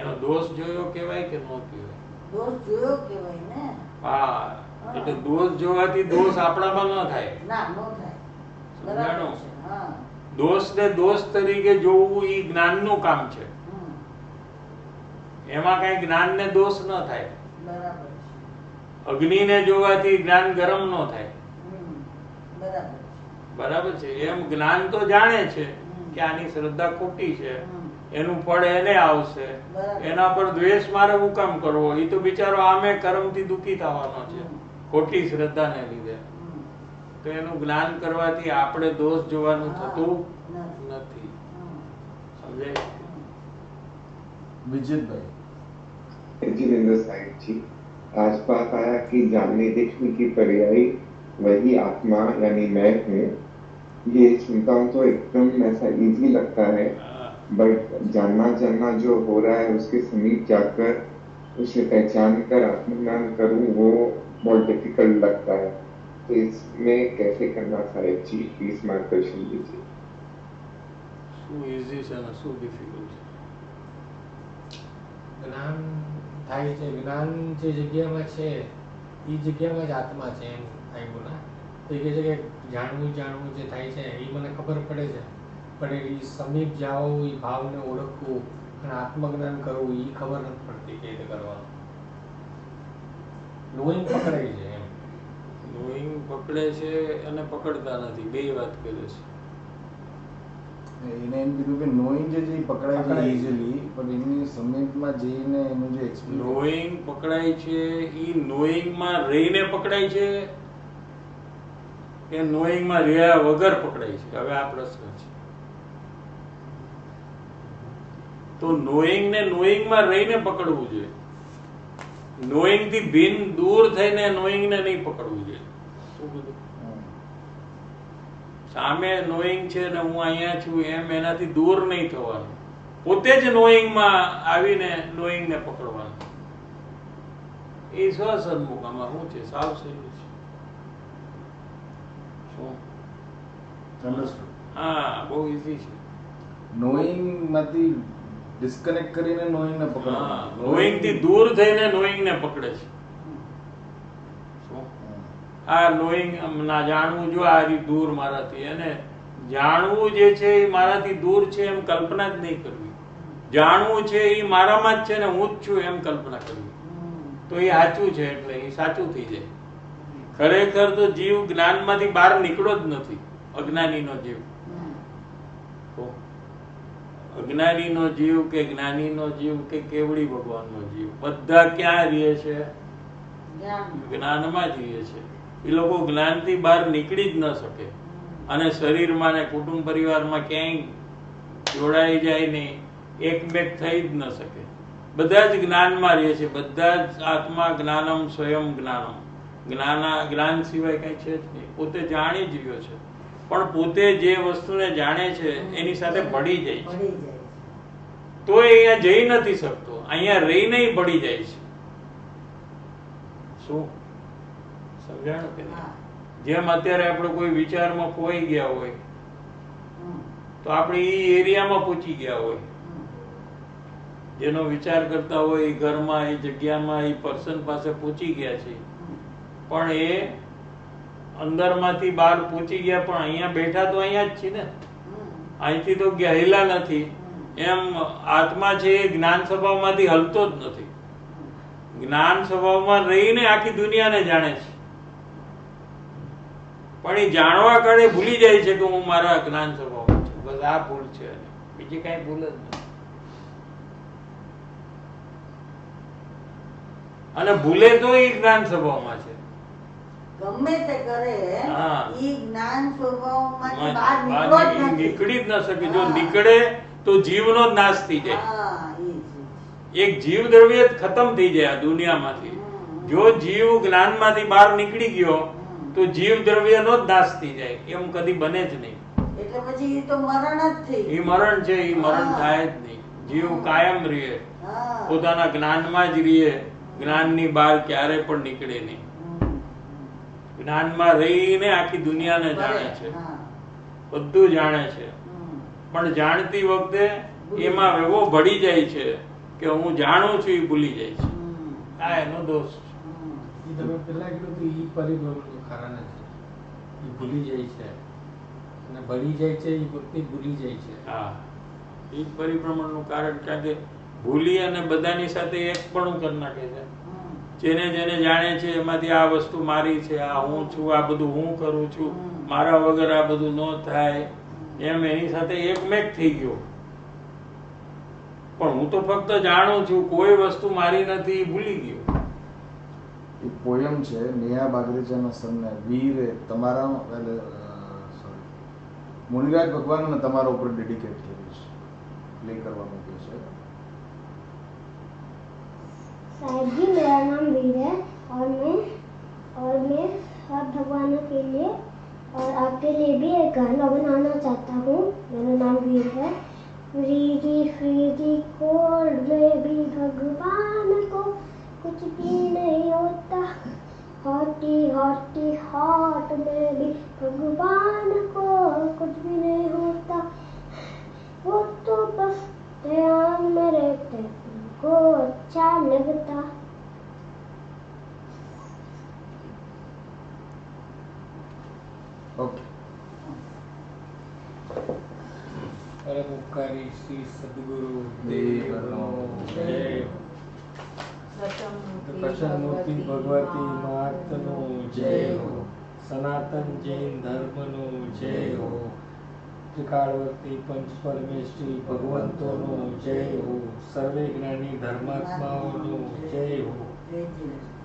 Speaker 1: એનો દોષ જોયો કહેવાય કે ન કહેવાય?
Speaker 3: દોષ જોયો કહેવાય ને.
Speaker 1: હા, એટલે દોષ જોવાથી દોષ આપણામાં ન થાય.
Speaker 3: ના, ન થાય.
Speaker 1: સમજાણો?
Speaker 3: હા.
Speaker 1: દોષને દોષ તરીકે જોવું એ જ્ઞાનનું કામ છે. એમાં કઈ જ્ઞાનને દોષ ન થાય.
Speaker 3: બરાબર.
Speaker 1: અગ્નિને જોવાથી જ્ઞાન ગરમ ન થાય.
Speaker 3: બરાબર.
Speaker 1: બરાબર છે? એમ જ્ઞાન તો જાણે છે કે આની શ્રદ્ધા ખોટી છે, એનું ફળ એને આવશે, એના પર દ્વેષ મારે હું કામ કરવો? એ તો બિચારો આમે કર્મથી દુઃખી થવાનો છે ખોટી શ્રદ્ધાને લીધે. તો એનું જ્ઞાન કરવાથી આપણે દોષ જોવાનું થતું નથી. સમજાય?
Speaker 2: विजित
Speaker 9: जिनेंद्र साहिब जी, आज बात आया कि जानने देखने की पर्यायी वही आत्मा यानी मैं हूँ. ये सुनता हूँ तो एकदम ऐसा इजी लगता है, बट जानना जो हो रहा है उसके समीप जाकर उसे पहचान कर आत्मज्ञान करूँ वो बहुत डिफिकल्ट लगता है. तो इसमें कैसे करना साहिब जी, प्लीज मार्गदर्शन दीजिए.
Speaker 1: શું ઇઝી છે ને શું ડિફિકલ્ટ છે?
Speaker 7: જ્ઞાન થાય છે, જ્ઞાન જે જગ્યામાં છે એ જગ્યામાં જ આત્મા છે એમ આવ્યું ના. તો એ કહે છે કે જાણવું જે થાય છે એ મને ખબર પડે છે, પણ એ સમીપ જાઓ, એ ભાવને ઓળખવું અને આત્મજ્ઞાન કરવું એ ખબર નથી પડતી કે રીતે કરવાનું. નોઈંગ પકડાય છે એમ.
Speaker 1: નોઈંગ પકડે છે અને પકડતા નથી, બે વાત કરે છે.
Speaker 2: એને એમ કીધું કે નોઈંગ જે પકડાય છે
Speaker 4: પકડાય છે.
Speaker 2: ઇઝીલી, પણ એની સમીપમાં જઈને એનું જે એક્સપિરિયન્સ
Speaker 1: નોઈંગ પકડાય છે ઈ નોઈંગ માં રહીને પકડાય છે કે નોઈંગ માં રહ્યા વગર પકડાય છે? હવે આ પ્રશ્ન છે. તો નોઈંગ ને નોઈંગ માં રહીને પકડવું જોઈએ. નોઈંગ થી ભિન્ન દૂર થઈને નોઈંગ ને નહીં પકડવું જોઈએ. શું કીધું? સામે નોઈંગ છે ને હું અહીંયા છું એમ એનાથી દૂર નહીં થવાનું. પોતે જ નોઈંગ માં આવીને નોઈંગ ને પકડવાનું. એ સ્વસન્મુખામાં શું છે? સાવ સહેલું છે. શું?
Speaker 2: અન્ડરસ્ટુડ.
Speaker 1: હા, બહુ ઈઝી છે.
Speaker 2: નોઈંગ માંથી ડિસ્કનેક્ટ કરીને નોઈંગ ને
Speaker 1: હા,
Speaker 2: પકડવાનું.
Speaker 1: નોઈંગ થી દૂર થઈને નોઈંગ ને પકડે છે. શું? આ નોઈંગ ના જાણવું જો આ રીતે દૂર મારાથી, અને જાણવું જે છે એ મારાથી દૂર છે એમ કલ્પના જ નહીં કરવી. જાણવું છે એ મારામાં જ છે ને હું જ છું એમ કલ્પના કરવી. તો એ સાચું છે એટલે એ સાચું થઈ જાય. ખરેખર તો જીવ જ્ઞાનમાંથી બહાર નીકળો જ નથી. અજ્ઞાનીનો જીવ, તો અજ્ઞાનીનો જીવ કે જ્ઞાનીનો જીવ કે કેવડી ભગવાનનો જીવ, બધા ક્યાં રહે છે? જ્ઞાનમાં જ રહે છે. એ લોકો જ્ઞાનથી બહાર નીકળી જ ન શકે, અને શરીરમાં ને કુટુંબ પરિવારમાં ક્યાંય જોડાઈ જાય નહીં, એકમેક થઈ જ ન શકે. બધા જ જ્ઞાનમાં રહે છે. બધા જ આત્મા જ્ઞાનમ સ્વયં જ્ઞાનમ. જ્ઞાન સિવાય કઈ છે જ નહીં. પોતે જાણી જ રહ્યો છે, પણ પોતે જે વસ્તુને જાણે છે એની સાથે ભળી જાય છે. તો એ અહીંયા જઈ નથી શકતો, અહીંયા રહીને ભળી જાય છે. શું સમજાણું કે નહીં? જેમ અત્યારે આપણે કોઈ વિચારમાં ખોઈ ગયા હોય તો આપણે એ એરિયામાં પહોંચી ગયા હોય. જેનો વિચાર કરતા હોય એ ઘરમાં, એ જગ્યામાં, એ પર્સન પાસે પહોંચી ગયા છે, પણ એ અંદરમાંથી બહાર પહોંચી ગયા, પણ અહીંયા બેઠા તો અહીંયા જ છે ને, અહીંથી તો ગયેલા નથી. એમ આત્મા છે એ જ્ઞાન સ્વભાવમાંથી હલતો જ નથી. જ્ઞાન સ્વભાવમાં રહીને આખી દુનિયાને જાણે છે, પણ એ જાણવા કાળે ભૂલી જાય છે કે હું મારા જ્ઞાન સ્વભાવમાં છું. બસ આ ભૂલ છે, બીજી કઈ ભૂલ જ નથી. અને ભૂલે તો એ જ્ઞાન સ્વભાવમાં છે.
Speaker 3: ગમે તે કરે
Speaker 1: હા.
Speaker 3: ઈ જ્ઞાન સ્વભાવમાંથી બહાર નીકળો જ નથી.
Speaker 1: નીકળી જ ન શકે. જો
Speaker 3: હા.
Speaker 1: નીકળે તો જીવનો જ નાશ થઈ જાય.
Speaker 3: હા, ઈ જ.
Speaker 1: એક જીવ દ્રવ્ય જ ખતમ થઈ જાય આ દુનિયામાંથી. જો જીવ જ્ઞાનમાંથી બહાર નીકળી ગયો તો જીવ દ્રવ્યનો જ નાશ થઈ જાય. એમ કદી બને જ નહીં.
Speaker 3: એટલે પછી ઈ તો મરણ જ થઈ
Speaker 1: એ મરણ છે, એ મરણ
Speaker 3: હા.
Speaker 1: થાય જ નહીં. જીવ કાયમ રહે,
Speaker 3: હા.
Speaker 1: પોતાના જ્ઞાનમાં જ રહે. જ્ઞાનની બહાર ક્યારે પણ નીકળે નહીં. જ્ઞાનમાં રહીને આખી દુનિયાને જાણે છે,
Speaker 3: હા.
Speaker 1: બધું જાણે છે. પણ જાણતી વખતે એમાં એવો ભળી જાય છે કે હું જાણું છું એ ભૂલી જાય છે. આ એનો દોષ છે.
Speaker 7: એ તમે પહેલા કીધું કે એ પરિબળનું કારણ છે. એ ભૂલી જાય છે અને ભળી જાય છે, એ વખતે ભૂલી જાય છે.
Speaker 1: હા, એ જ પરિભ્રમણનું કારણ. કારણ કે ભૂલી અને બધાની સાથે એક પણ કરી નાખે છે. જેને જેને જાણે છે એમાંથી આ વસ્તુ મારી છે, આ હું છું, આ બધું હું કરું છું, મારા વગર આ બધું ન થાય, એમ એની સાથે એકમેક થઈ ગયો. પણ હું તો ફક્ત જાણું છું, કોઈ વસ્તુ મારી નથી, ભૂલી ગયો.
Speaker 2: એક પોયમ છે નેહા બાગરેચાના સનને, વીર તમારા સોરી મુનિરાજ ભગવાનને તમારા ઉપર ડેડિકેટ કર્યું છે, પ્લે કરવા મૂક્યું છે.
Speaker 10: साहिब जी मेरा नाम वीर है और मैं सब भगवानों के लिए और आपके लिए भी एक गाना बनाना चाहता हूँ. मेरा नाम वीर है. फ्रीजी फ्रीजी कोल्ड में भी भगवान को कुछ भी नहीं होता. हॉटी हॉटी हॉट में भी भगवान को कुछ भी नहीं होता. वो तो बस ध्यान में रहते को अच्छा लगता.
Speaker 2: ઓકે.
Speaker 7: પરમ ઉપકારી શ્રી સદગુરુ દેવનો જય. પ્રસન્નમૂર્તિ ભગવતી માતનો જય હો. સનાતન જૈન ધર્મનો જય હો. ત્રિકાળવર્તી પંચ પરમેશ્વરી ભગવંતોનો જય હો, સર્વે જ્ઞાની ધર્માત્માઓનો જય હો.
Speaker 3: જય જય